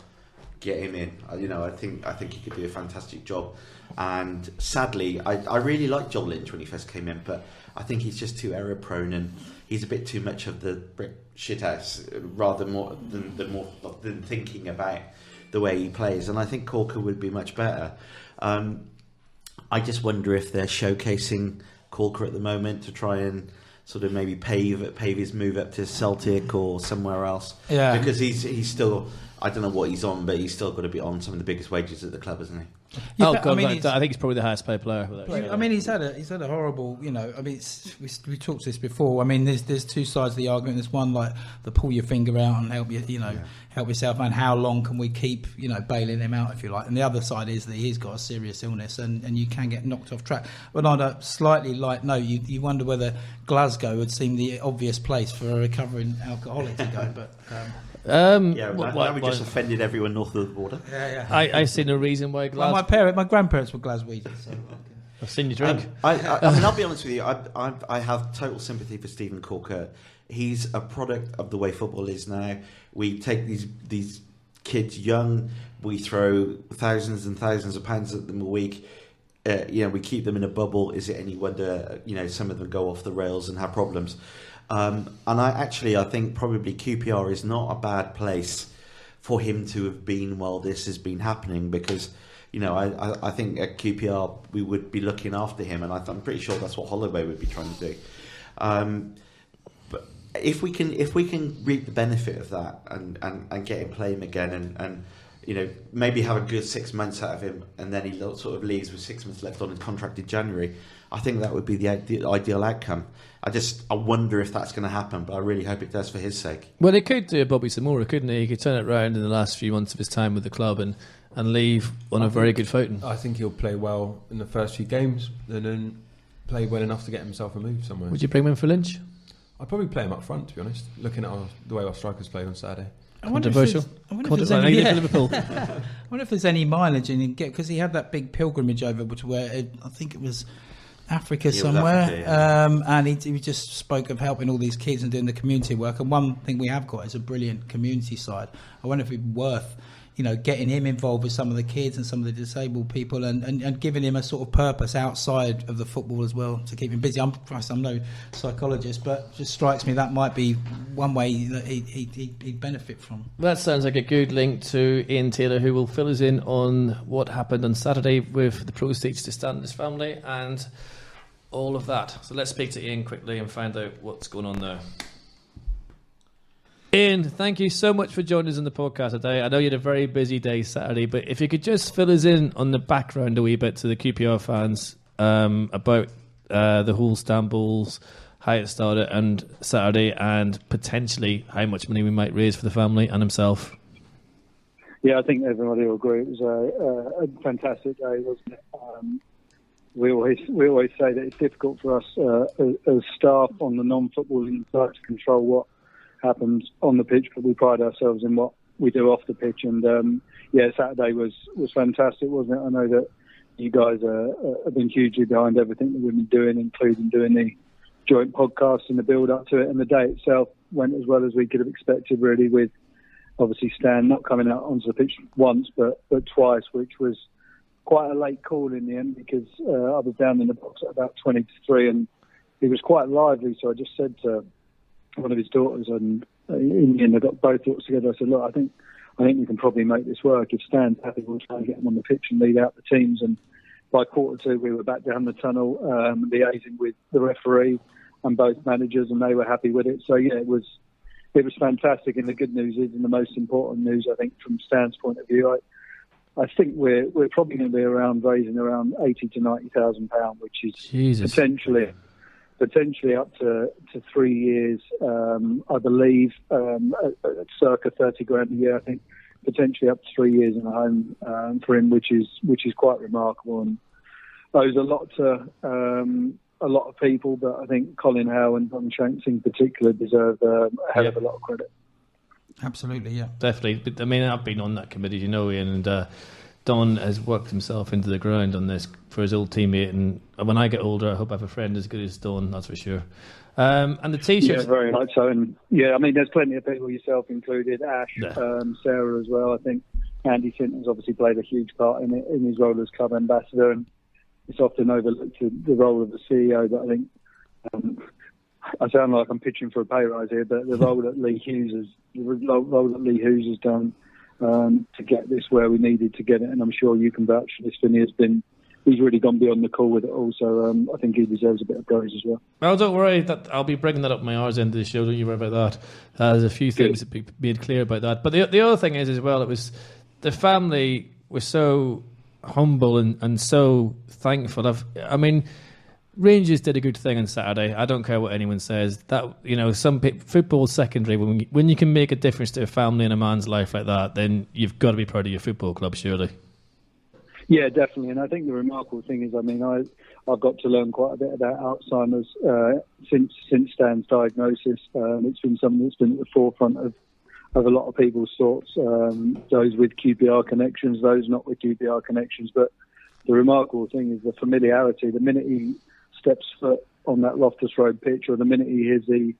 get him in. I think he could do a fantastic job. And sadly, I really liked Joel Lynch when he first came in, but I think he's just too error prone and he's a bit too much of the brick shithouse rather than thinking about the way he plays. And I think Corker would be much better. I just wonder if they're showcasing Corker at the moment to try and sort of maybe pave his move up to Celtic or somewhere else. Yeah, because he's still, I don't know what he's on, but he's still got to be on some of the biggest wages at the club, isn't he? Oh God, I think he's probably the highest paid player. I mean, he's had a horrible. You know, I mean, we talked this before. I mean, there's two sides of the argument. There's one like the pull your finger out and help help yourself, and how long can we keep bailing him out, if you like. And the other side is that he's got a serious illness, and you can get knocked off track. But on a slightly light note, you wonder whether Glasgow would seem the obvious place for a recovering alcoholic to go, but. Now we just offended everyone north of the border. I see no reason why my grandparents were Glaswegians, so I've seen you drink. I mean, I'll be honest with you. I have total sympathy for Stephen Corker. He's a product of the way football is now. We take these kids young, we throw thousands and thousands of pounds at them a week. We keep them in a bubble. Is it any wonder some of them go off the rails and have problems? And I think probably QPR is not a bad place for him to have been while this has been happening, because I think at QPR we would be looking after him, and I'm pretty sure that's what Holloway would be trying to do. But if we can reap the benefit of that and get him playing again, and maybe have a good 6 months out of him, and then he sort of leaves with 6 months left on his contract in January, I think that would be the ideal outcome. I wonder if that's going to happen, but I really hope it does for his sake. Well, he could do Bobby Samora, couldn't he? He could turn it around in the last few months of his time with the club and leave on a very good footing. I think he'll play well in the first few games and then play well enough to get himself a move somewhere. Would you bring him in for Lynch? I'd probably play him up front, to be honest, looking at the way our strikers played on Saturday. Controversial. I wonder if there's any mileage in him, because he had that big pilgrimage over to where I think it was Africa somewhere, and he just spoke of helping all these kids and doing the community work. And one thing we have got is a brilliant community side. I wonder if it'd be worth getting him involved with some of the kids and some of the disabled people, and giving him a sort of purpose outside of the football as well to keep him busy. I'm no psychologist, but it just strikes me that might be one way that he'd benefit from. That sounds like a good link to Ian Taylor, who will fill us in on what happened on Saturday with the proceeds to Stan and his family and all of that. So let's speak to Ian quickly and find out what's going on there. Ian, thank you so much for joining us on the podcast today. I know you had a very busy day Saturday, but if you could just fill us in on the background a wee bit to the QPR fans about the whole Stanley Bowles, how it started and Saturday, and potentially how much money we might raise for the family and himself. Yeah, I think everybody will agree it was a fantastic day, wasn't it? We always say that it's difficult for us as staff on the non-footballing side to control what happens on the pitch, but we pride ourselves in what we do off the pitch. And Saturday was fantastic, wasn't it? I know that you guys have been hugely behind everything that we've been doing, including doing the joint podcast and the build up to it. And the day itself went as well as we could have expected, really, with obviously Stan not coming out onto the pitch once but twice, which was quite a late call in the end, because I was down in the box at about 20-3 and he was quite lively. So I just said to one of his daughters, and in the end I got both daughters together. I said, look, I think we can probably make this work. If Stan's happy, we'll try and get him on the pitch and lead out the teams. And by 2:15 we were back down the tunnel, liaising with the referee and both managers, and they were happy with it. So yeah, it was fantastic. And the good news is, and the most important news, I think, from Stan's point of view, I think we're probably going to be raising around 80 to 90,000 pounds, which is Jesus. potentially up to 3 years, I believe, at circa 30 grand a year. I think potentially up to 3 years in a home for him, which is quite remarkable, and owes a lot to a lot of people. But I think Colin Howe and Don Shanks in particular deserve a hell of a lot of credit. Absolutely, yeah. Definitely. But I mean, I've been on that committee, Ian, and Don has worked himself into the ground on this for his old teammate, and when I get older I hope I have a friend as good as Don, that's for sure. And the t-shirts... Yeah, very much so. And yeah, I mean, there's plenty of people, yourself included, Ash, Sarah as well. I think Andy Sinton's obviously played a huge part in it, in his role as club ambassador, and it's often overlooked the role of the CEO, but I think I sound like I'm pitching for a pay rise here, but the role that Lee Hughes has done to get this where we needed to get it, and I'm sure you can vouch for this, Finney, he's really gone beyond the call with it all, so I think he deserves a bit of praise as well. Well, don't worry, that I'll be bringing that up my hours end of the show, don't you worry about that. There's a few things that be made clear about that, but the other thing is as well, it was the family was so humble and so thankful. I mean, Rangers did a good thing on Saturday. I don't care what anyone says. That, you know, football's secondary. When you can make a difference to a family and a man's life like that, then you've got to be proud of your football club, surely. Yeah, definitely. And I think the remarkable thing is, I mean, I've got to learn quite a bit about Alzheimer's since Stan's diagnosis. It's been something that's been at the forefront of a lot of people's thoughts, those with QPR connections, those not with QPR connections. But the remarkable thing is the familiarity. The minute he steps foot on that Loftus Road pitch, or the minute he hears the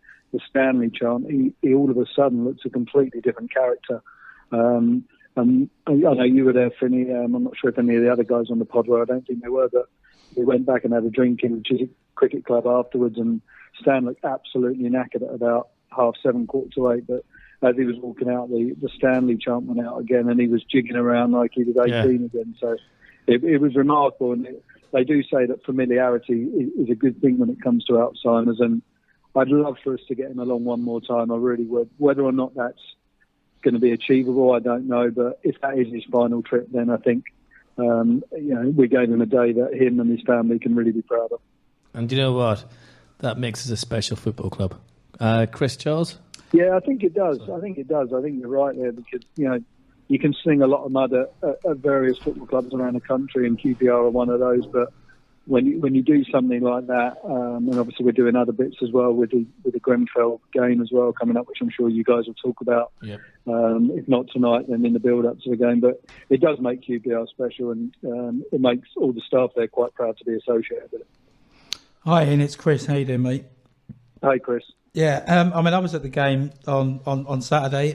Stanley chant, he all of a sudden looks a completely different character. And I know you were there, Finney. I'm not sure if any of the other guys on the pod were. I don't think they were, but we went back and had a drink in the Chiswick Cricket Club afterwards, and Stan looked absolutely knackered at about 7:30, 8:15. But as he was walking out, the Stanley chant went out again, and he was jigging around like he was 18 again. So it was remarkable. And they do say that familiarity is a good thing when it comes to Alzheimer's, and I'd love for us to get him along one more time. I really would. Whether or not that's going to be achievable, I don't know. But if that is his final trip, then I think we gave him a day that him and his family can really be proud of. And do you know what? That makes us a special football club. Chris Charles? Yeah, I think it does. I think you're right there, because you can sling a lot of mud at various football clubs around the country, and QPR are one of those. But when you do something like that, and obviously we're doing other bits as well with the Grenfell game as well coming up, which I'm sure you guys will talk about. Yep. If not tonight, then in the build-up to the game. But it does make QPR special, and it makes all the staff there quite proud to be associated with it. Hi, Ian. It's Chris. How you doing, mate? Hi, Chris. Yeah, I mean, I was at the game on Saturday,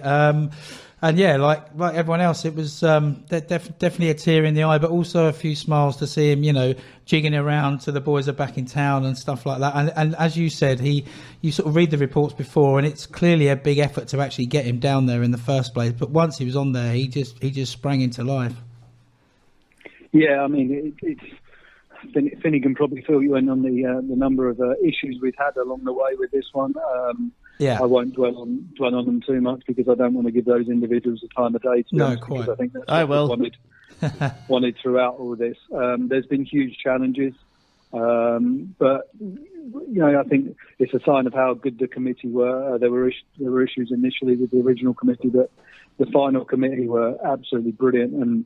and yeah, like everyone else, it was definitely a tear in the eye, but also a few smiles to see him, jigging around to the boys are back in town and stuff like that. And as you said, you sort of read the reports before, and it's clearly a big effort to actually get him down there in the first place. But once he was on there, he just sprang into life. Yeah, I mean, it's. Finney can probably fill you in on the number of issues we've had along the way with this one. I won't dwell on them too much, because I don't want to give those individuals the time of day. Because I think that's what we wanted throughout all this. There's been huge challenges, but I think it's a sign of how good the committee were. There were issues initially with the original committee, but the final committee were absolutely brilliant. And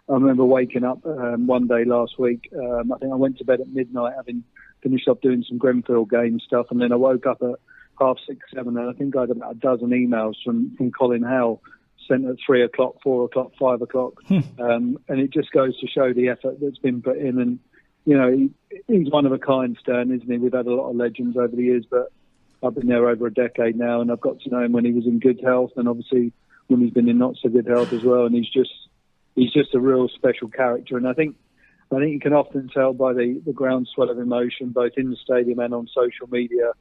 I remember waking up one day last week. I think I went to bed at midnight, having finished up doing some Grenfell game stuff, and then I woke up at 6:30, 7, and I think I had about a dozen emails from Colin Howell sent at 3 o'clock, 4 o'clock, 5 o'clock, and it just goes to show the effort that's been put in. And he's one of a kind, Stan, isn't he? We've had a lot of legends over the years, but I've been there over a decade now, and I've got to know him when he was in good health, and obviously when he's been in not so good health as well. And he's just a real special character, and I think you can often tell by the groundswell of emotion, both in the stadium and on social media,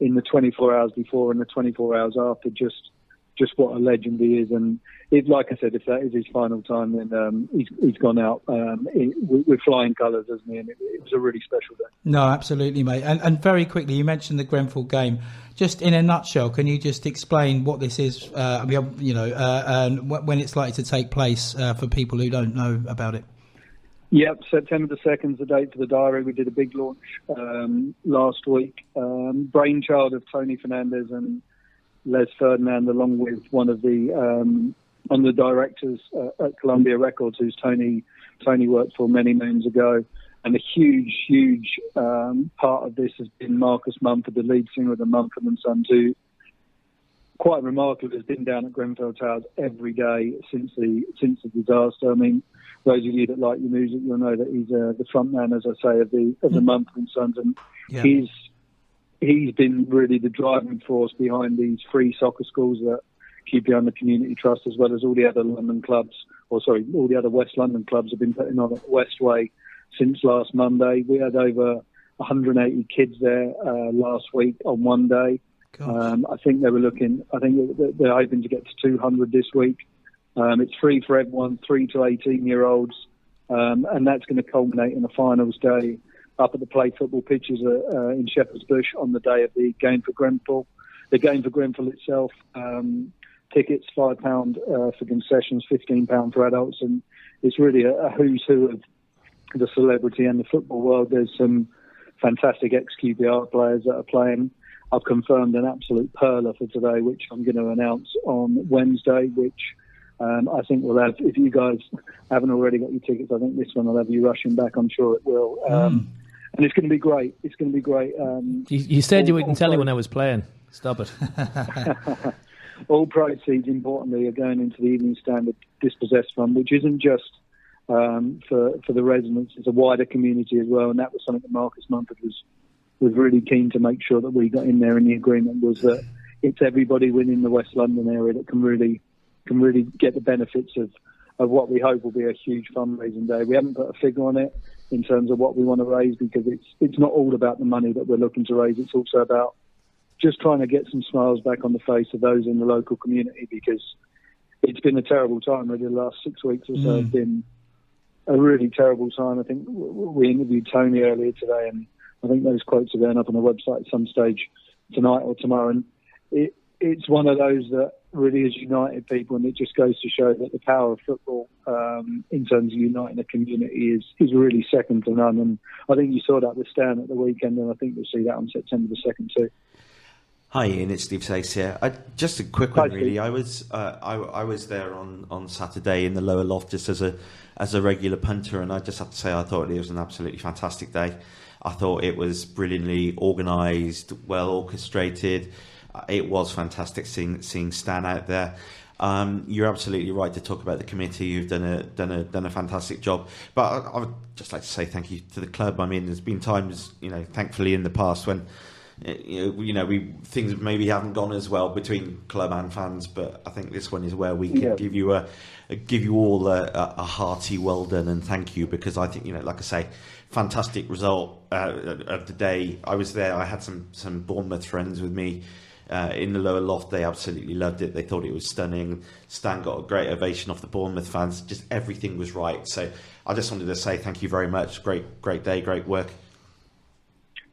in the 24 hours before and the 24 hours after, just what a legend he is. And like I said, if that is his final time, then he's gone out with flying colours, hasn't he? And it was a really special day. No, absolutely, mate. And very quickly, you mentioned the Grenfell game. Just in a nutshell, can you just explain what this is? And when it's likely to take place for people who don't know about it. Yep, September the 2nd is the date for the diary. We did a big launch last week. Brainchild of Tony Fernandez and Les Ferdinand, along with one of the directors at Columbia Records, who's Tony worked for many moons ago. And a huge part of this has been Marcus Mumford, the lead singer of the Mumford & Sons, who, quite remarkably, has been down at Grenfell Towers every day since the disaster. I mean, those of you that like your music, you'll know that he's the front man, as I say, of the Mumford & Sons, and he's been really the driving force behind these free soccer schools that QPR and the Community Trust, as well as all the other all the other West London clubs have been putting on at Westway since last Monday. We had over 180 kids there last week on one day. I think they're hoping to get to 200 this week. It's free for everyone, 3 to 18-year-olds, and that's going to culminate in the finals day up at the play football pitches in Shepherd's Bush on the day of the game for Grenfell. The game for Grenfell itself, tickets £5 for concessions, £15 for adults, and it's really a who's who of the celebrity and the football world. There's some fantastic ex-QPR players that are playing. I've confirmed an absolute perler for today, which I'm going to announce on Wednesday, which I think we'll have, if you guys haven't already got your tickets, I think this one will have you rushing back. I'm sure it will. And it's going to be great. It's going to be great. You said you wouldn't tell me when I was playing. Stop it. All proceeds, importantly, are going into the Evening Standard Dispossessed Fund, which isn't just for the residents. It's a wider community as well, and that was something that Marcus Mumford was really keen to make sure that we got in there in the agreement, was that it's everybody within the West London area that can really get the benefits of what we hope will be a huge fundraising day. We haven't put a figure on it in terms of what we want to raise, because it's not all about the money that we're looking to raise. It's also about just trying to get some smiles back on the face of those in the local community, because it's been a terrible time. Really, the last 6 weeks or so have been a really terrible time. I think we interviewed Tony earlier today, and I think those quotes are going up on the website at some stage tonight or tomorrow. And it's one of those that really has united people, and it just goes to show that the power of football in terms of uniting a community is really second to none. And I think you saw that with Stan at the weekend, and I think you'll see that on September the 2nd too. Hi Ian, it's Steve Sayce here. Just a quick one, really. I was there on Saturday in the lower loft just as a regular punter, and I just have to say I thought it was an absolutely fantastic day. I thought it was brilliantly organised, well orchestrated. It was fantastic seeing Stan out there. You're absolutely right to talk about the committee who've done a fantastic job. But I would just like to say thank you to the club. I mean, there's been times, thankfully in the past when things maybe haven't gone as well between club and fans, but I think this one is where we can give you all a hearty well done and thank you, because I think, like I say, fantastic result of the day. I was there. I had some Bournemouth friends with me in the lower loft. They absolutely loved it. They thought it was stunning. Stan got a great ovation off the Bournemouth fans. Just everything was right. So I just wanted to say thank you very much. Great day, great work.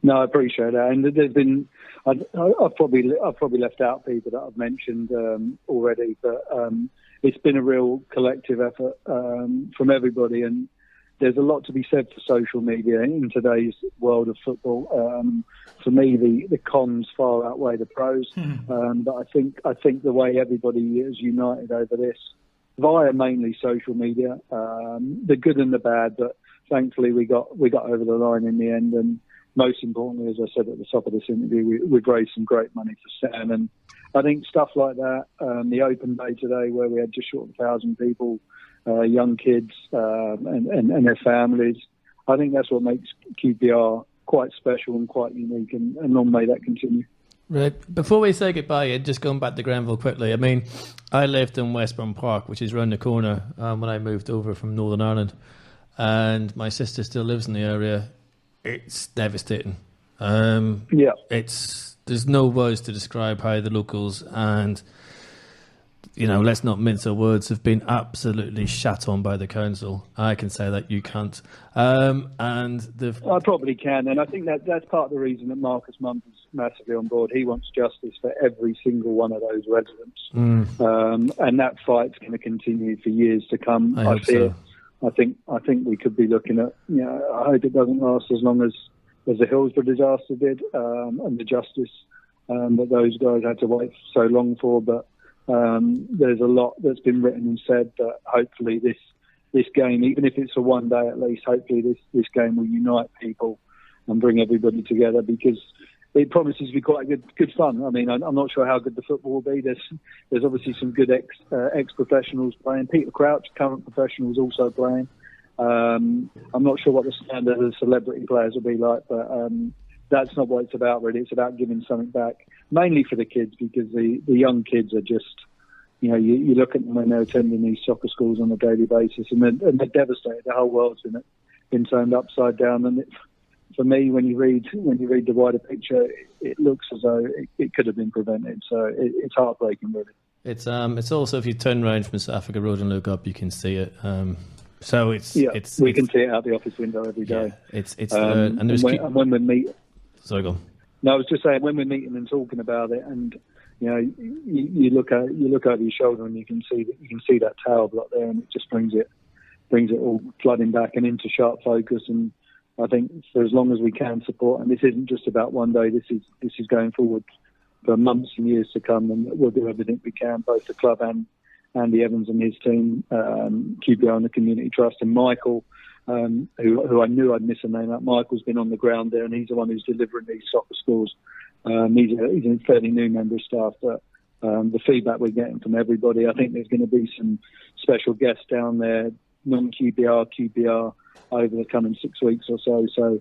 No, I appreciate that. And there's been, I've probably left out people that I've mentioned already, but it's been a real collective effort from everybody. And there's a lot to be said for social media in today's world of football. For me, the cons far outweigh the pros. But I think the way everybody is united over this via mainly social media, the good and the bad. But thankfully, we got over the line in the end. And most importantly, as I said at the top of this interview, we've raised some great money for Stan. And I think stuff like that, the open day today where we had just short of 1,000 people, young kids and their families, I think that's what makes QPR quite special and quite unique, and long may that continue. Right. Before we say goodbye, just going back to Grenfell quickly, I mean, I lived in Westbourne Park, which is round the corner, when I moved over from Northern Ireland, and my sister still lives in the area. It's devastating. There's no words to describe how the locals and, let's not mince our words, have been absolutely shat on by the council. I can say that, you can't. I probably can, and I think that's part of the reason that Marcus Mumford's massively on board. He wants justice for every single one of those residents, and that fight's going to continue for years to come. I hope so. I think we could be looking at, I hope it doesn't last as long as the Hillsborough disaster did, and the justice that those guys had to wait so long for. But there's a lot that's been written and said that hopefully this game, even if it's for one day at least, hopefully this game will unite people and bring everybody together, because it promises to be quite good fun. I mean, I'm not sure how good the football will be. There's obviously some good ex-professionals playing. Peter Crouch, current professional, is also playing. I'm not sure what the standard of celebrity players will be like, but that's not what it's about, really. It's about giving something back, mainly for the kids, because the young kids are just, you look at them when they're attending these soccer schools on a daily basis, and they're devastated. The whole world's been turned upside down. And for me, when you read the wider picture, it looks as though it could have been prevented. So it's heartbreaking, really. It's also, if you turn around from South Africa Road and look up, you can see it. So we can see it out the office window every day. And when we meet. Sorry, go on. No, I was just saying, when we're meeting and talking about it, and you look over your shoulder and you can see that tower block there, and it just brings it brings it all flooding back and into sharp focus. And I think for as long as we can support, and this isn't just about one day, this is going forward for months and years to come, and we'll do everything we can, both the club and Andy Evans and his team, QPR and the Community Trust, and Michael, who I knew I'd miss a name out. Michael's been on the ground there, and he's the one who's delivering these soccer scores. He's a fairly new member of staff, but the feedback we're getting from everybody, I think there's going to be some special guests down there, non-QPR, QPR, over the coming 6 weeks or so. So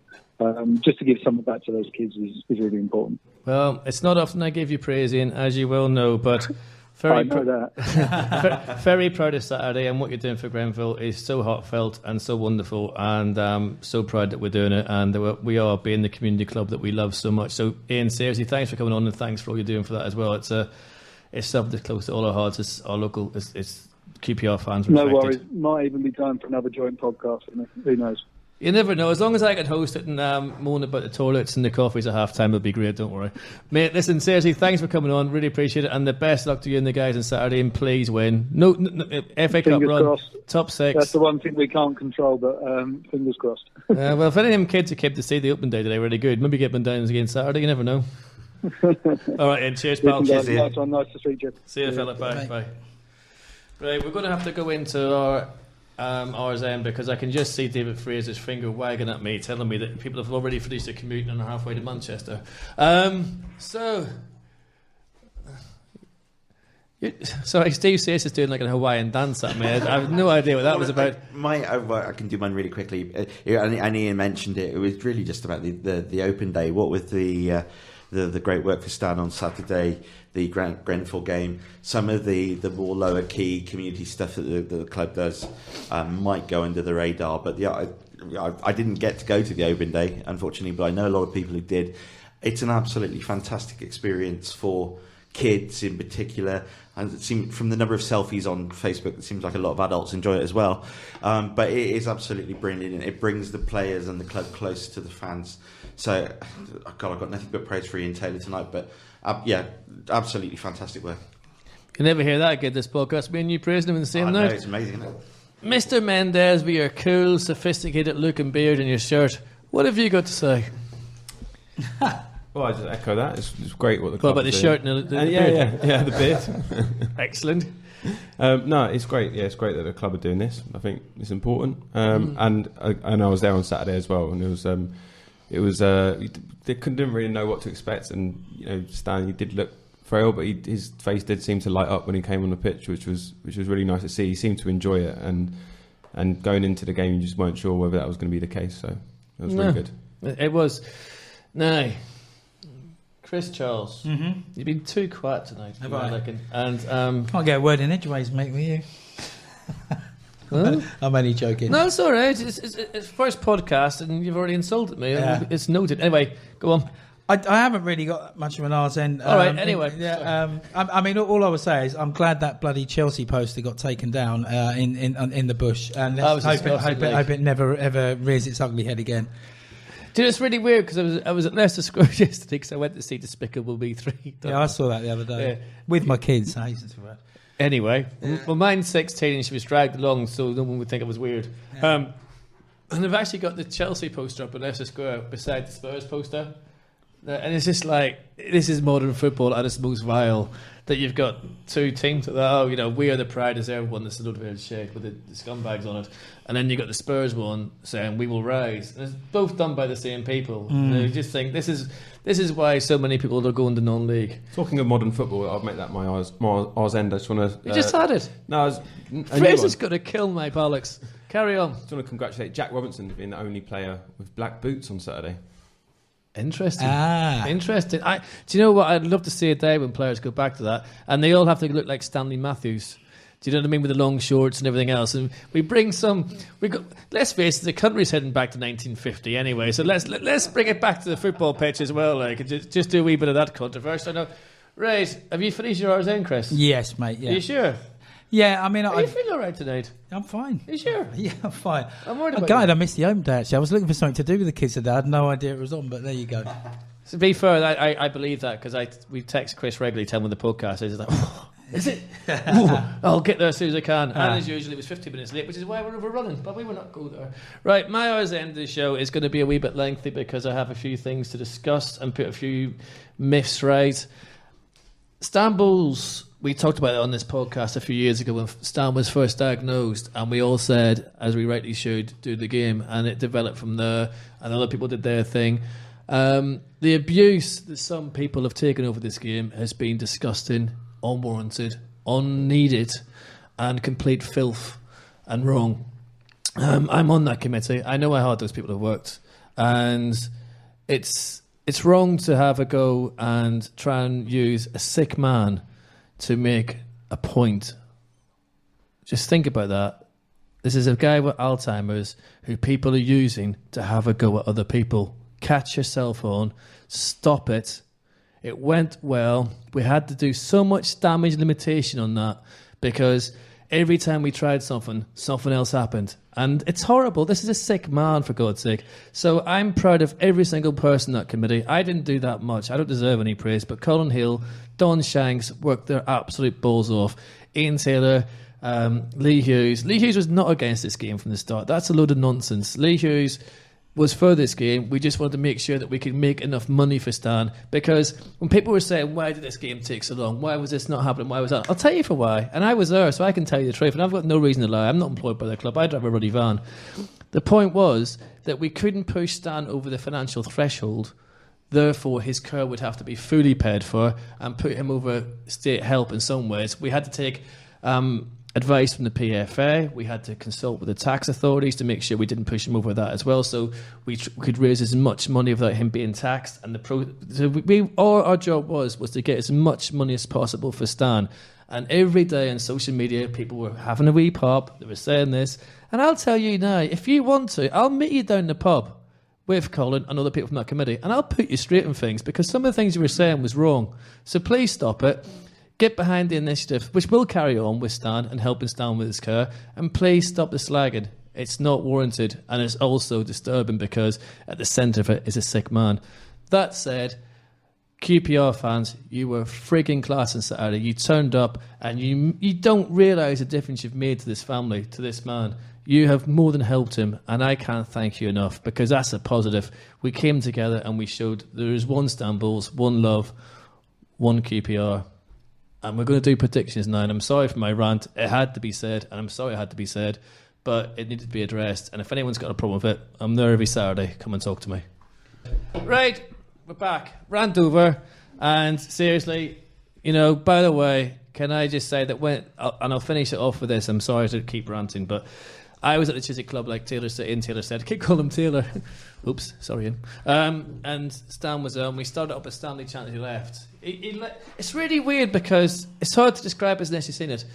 just to give something back to those kids is really important. Well, it's not often I give you praise, Ian, as you well know, but I know that. very proud of Saturday, and what you're doing for Grenfell is so heartfelt and so wonderful, and so proud that we're doing it, and that we are being the community club that we love so much. So, Ian, seriously, thanks for coming on, and thanks for all you're doing for that as well. It's something that's close to all our hearts. It's our local, it's QPR fans. No worries. Might even be time for another joint podcast. Who knows? You never know. As long as I can host it and moan about the toilets and the coffees at half time, it'll be great. Don't worry. Mate, listen, seriously, thanks for coming on. Really appreciate it. And the best luck to you and the guys on Saturday. And please win. No FA Cup run. Crossed. Top 6. That's the one thing we can't control, but fingers crossed. Well, if any of them kids who came to see the open day today, really good. Maybe get them down again Saturday. You never know. All right, Ian. Cheers, pal. Cheers, Ian. Nice to see you. See you, fella. Bye. Right, we're going to have to go into our ours end, because I can just see David Fraser's finger wagging at me, telling me that people have already finished their commute and are halfway to Manchester. Sorry, Steve Sayce is doing like a Hawaiian dance at me. I have no idea what that was about. I can do mine really quickly. And Ian mentioned it. It was really just about the open day. What with the great work for Stan on Saturday, the Grenfell game, some of the more lower key community stuff that the club does might go under the radar. But I didn't get to go to the open day, unfortunately, but I know a lot of people who did. It's an absolutely fantastic experience for kids in particular, and it seemed from the number of selfies on Facebook, it seems like a lot of adults enjoy it as well. But it is absolutely brilliant, and it brings the players and the club closer to the fans. So, God, I've got nothing but praise for Ian Taylor tonight. But absolutely fantastic work. You never hear that again, this podcast. Me and you praising him in the same night. It's amazing, isn't it? Mr. Mendes, with your cool, sophisticated looking beard and your shirt, what have you got to say? Well, I just echo that. It's great what the club about the doing. shirt and the beard? Yeah, the beard. Excellent. No, it's great. Yeah, it's great that the club are doing this. I think it's important. And I was there on Saturday as well, and it was they didn't really know what to expect, and Stanley did look frail, but his face did seem to light up when he came on the pitch, which was really nice to see. He seemed to enjoy it, and going into the game, you just weren't sure whether that was going to be the case. So it was really good. It was. Now, Chris Charles, you've been too quiet tonight. Have I? And can't get a word in edgeways, mate, with you. Huh? I'm only joking. No, it's all right. It's first podcast, and you've already insulted me. Yeah. It's noted. Anyway, go on. I haven't really got much of an arse end. All right, anyway. I mean, all I would say is I'm glad that bloody Chelsea poster got taken down in the bush, and let's hope it never ever rears its ugly head again. Do you know, it's really weird, because I was at Leicester Square yesterday because I went to see Despicable Me 3. Yeah, I saw that the other day with my kids. I used to that. Anyway, well, mine's 16 and she was dragged along, so no one would think it was weird. And I've actually got the Chelsea poster up at Leicester Square beside the Spurs poster. And it's just like, this is modern football at its most vile, that you've got two teams that, we are the pride as everyone, that's a little bit of shade with the scumbags on it. And then you got the Spurs one saying, we will rise. And it's both done by the same people. You just think, this is why so many people are going to non-league. Talking of modern football, I'll make that my ours end. I just want to... You just had it. No, Fraser's going to kill my bollocks. Carry on. I just want to congratulate Jack Robinson for being the only player with black boots on Saturday. Interesting. Interesting. Do you know what? I'd love to see a day when players go back to that, and they all have to look like Stanley Matthews. Do you know what I mean, with the long shorts and everything else? And we bring some. Let's face it, the country's heading back to 1950 anyway. So let's bring it back to the football pitch as well. Like just do a wee bit of that controversy. I know. Right, have you finished your hours in, Chris? Yes, mate. Yeah. Are you sure? Yeah, I mean, Are you feeling all right tonight? I'm fine. Are you sure? Yeah, I'm fine. I'm worried about God, I missed the home day, actually. I was looking for something to do with the kids today. I had no idea it was on, but there you go. To be fair, I believe that, because we text Chris regularly, telling him the podcast is. Like, Is it? Ooh, I'll get there as soon as I can. And as usual, it was 50 minutes late, which is why we're overrunning. But we will not go there. Right, my hours at the end of the show is going to be a wee bit lengthy because I have a few things to discuss and put a few myths right. Stan Bowles, we talked about it on this podcast a few years ago when Stan was first diagnosed, and we all said, as we rightly should, do the game, and it developed from there, and other people did their thing. The abuse that some people have taken over this game has been disgusting, unwarranted, unneeded, and complete filth and wrong. I'm on that committee. I know how hard those people have worked, and it's wrong to have a go and try and use a sick man to make a point. Just think about that. This is a guy with Alzheimer's who people are using to have a go at other people. Catch yourself on. Stop it. It went well. We had to do so much damage limitation on that because every time we tried something else happened. And it's horrible. This is a sick man, for God's sake. So I'm proud of every single person in that committee. I didn't do that much. I don't deserve any praise. But Colin Hill, Don Shanks worked their absolute balls off. Ian Taylor, Lee Hughes. Lee Hughes was not against this game from the start. That's a load of nonsense. Lee Hughes was for this game. We just wanted to make sure that we could make enough money for Stan, because when people were saying, why did this game take so long? Why was this not happening? Why was that? I'll tell you for why. And I was there, so I can tell you the truth. And I've got no reason to lie. I'm not employed by the club. I drive a ruddy van. The point was that we couldn't push Stan over the financial threshold. Therefore, his care would have to be fully paid for and put him over state help in some ways. We had to take advice from the PFA. We had to consult with the tax authorities to make sure we didn't push him over that as well, so we could raise as much money without him being taxed. And all our job was to get as much money as possible for Stan. And every day on social media, people were having a wee pop. They were saying this. And I'll tell you now, if you want to, I'll meet you down the pub with Colin and other people from that committee, and I'll put you straight on things, because some of the things you were saying was wrong. So please stop it. Get behind the initiative, which will carry on with Stan and helping Stan with his care, and please stop the slagging. It's not warranted, and it's also disturbing because at the centre of it is a sick man. That said, QPR fans, you were frigging class on Saturday. You turned up, and you don't realise the difference you've made to this family, to this man. You have more than helped him, and I can't thank you enough, because that's a positive. We came together and we showed there is one Stan Bowles, one love, one QPR. And we're going to do predictions now, and I'm sorry for my rant. It had to be said, and I'm sorry it had to be said, but it needed to be addressed. And if anyone's got a problem with it, I'm there every Saturday. Come and talk to me. Right, we're back. Rant over. And seriously, by the way, can I just say that and I'll finish it off with this. I'm sorry to keep ranting, but I was at the Chiswick Club, like Taylor said. I keep calling him Taylor. Oops, sorry, Ian. And Stan was there, and we started up a Stanley chant as he left. It's really weird because it's hard to describe as unless you've seen it.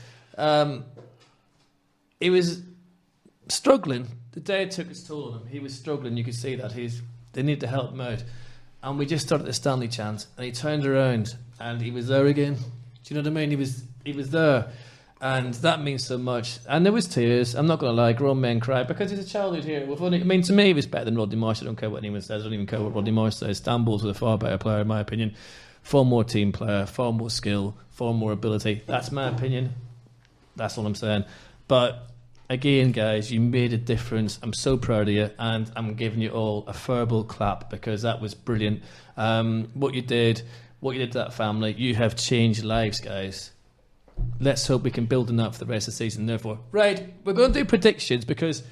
He was struggling. The day took its toll on him. He was struggling. You could see that. They need to help him out. And we just started the Stanley chant, and he turned around, and he was there again. Do you know what I mean? He was there. And that means so much. And there was tears. I'm not going to lie, grown men cry because he's a childhood hero. To me, he was better than Rodney Marsh. I don't care what anyone says. I don't even care what Rodney Marsh says. Stan Bowles was a far better player, in my opinion. Far more team player, far more skill, far more ability. That's my opinion. That's all I'm saying. But again, guys, you made a difference. I'm so proud of you. And I'm giving you all a verbal clap because that was brilliant. What you did to that family, you have changed lives, guys. Let's hope we can build on that for the rest of the season. Therefore, right, we're going to do predictions because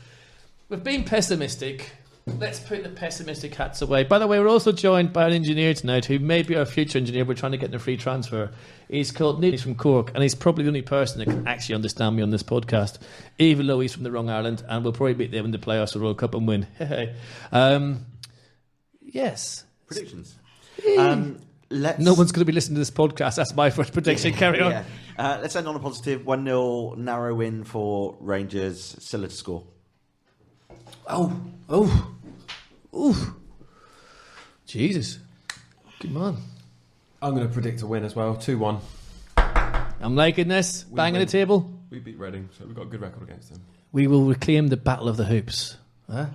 we've been pessimistic. Let's put the pessimistic hats away. By the way, we're also joined by an engineer tonight who may be our future engineer. We're trying to get in a free transfer. He's called Neil. He's from Cork, and he's probably the only person that can actually understand me on this podcast, even though he's from the wrong Ireland, and we'll probably beat them in the playoffs or World Cup and win. Yes. Predictions. No one's going to be listening to this podcast. That's my first prediction. Carry on. Yeah. Let's end on a positive. 1-0 narrow win for Rangers. Silla to score. Oh. Jesus. Good man. I'm going to predict a win as well. 2-1. I'm liking this. Banging the table. We beat Reading, so we've got a good record against them. We will reclaim the Battle of the Hoops. Huh?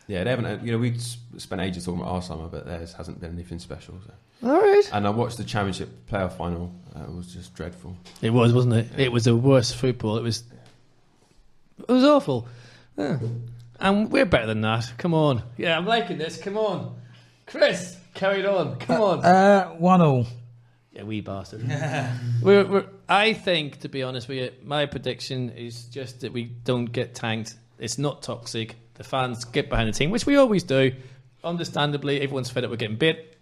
Yeah, they haven't. We spent ages talking about our summer, but theirs hasn't been anything special. So. All right. And I watched the Championship playoff final. It was just dreadful. It was, wasn't it? Yeah. It was the worst football. It was awful. Yeah. And we're better than that. Come on. Yeah, I'm liking this. Come on, Chris. Carry it on. Come on. 1-1. Yeah, wee bastard. I think, to be honest with you, my prediction is just that we don't get tanked. It's not toxic. The fans get behind the team, which we always do. Understandably, everyone's fed up with getting bit.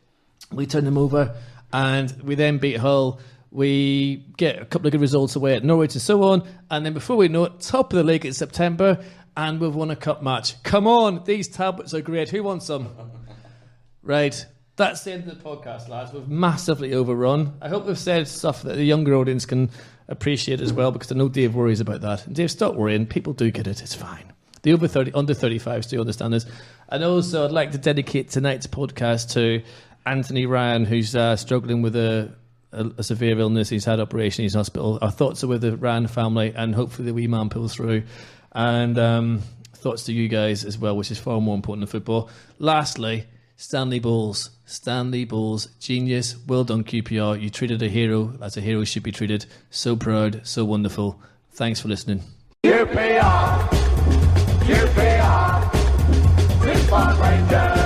We turn them over, and we then beat Hull. We get a couple of good results away at Norwich and so on. And then before we know it, top of the league in September, and we've won a cup match. Come on, these tablets are great. Who wants some? Right. That's the end of the podcast, lads. We've massively overrun. I hope we've said stuff that the younger audience can appreciate as well, because I know Dave worries about that. And Dave, stop worrying. People do get it. It's fine. The under 35s do understand this. And also, I'd like to dedicate tonight's podcast to Anthony Ryan, who's struggling with a severe illness. He's had operation. He's in hospital. Our thoughts are with the Ryan family, and hopefully the wee man pulls through. And thoughts to you guys as well, which is far more important than football. Lastly, Stanley Bowles. Stanley Bowles, genius. Well done, QPR. You treated a hero as a hero should be treated. So proud, so wonderful. Thanks for listening. QPR, QPR, Rangers.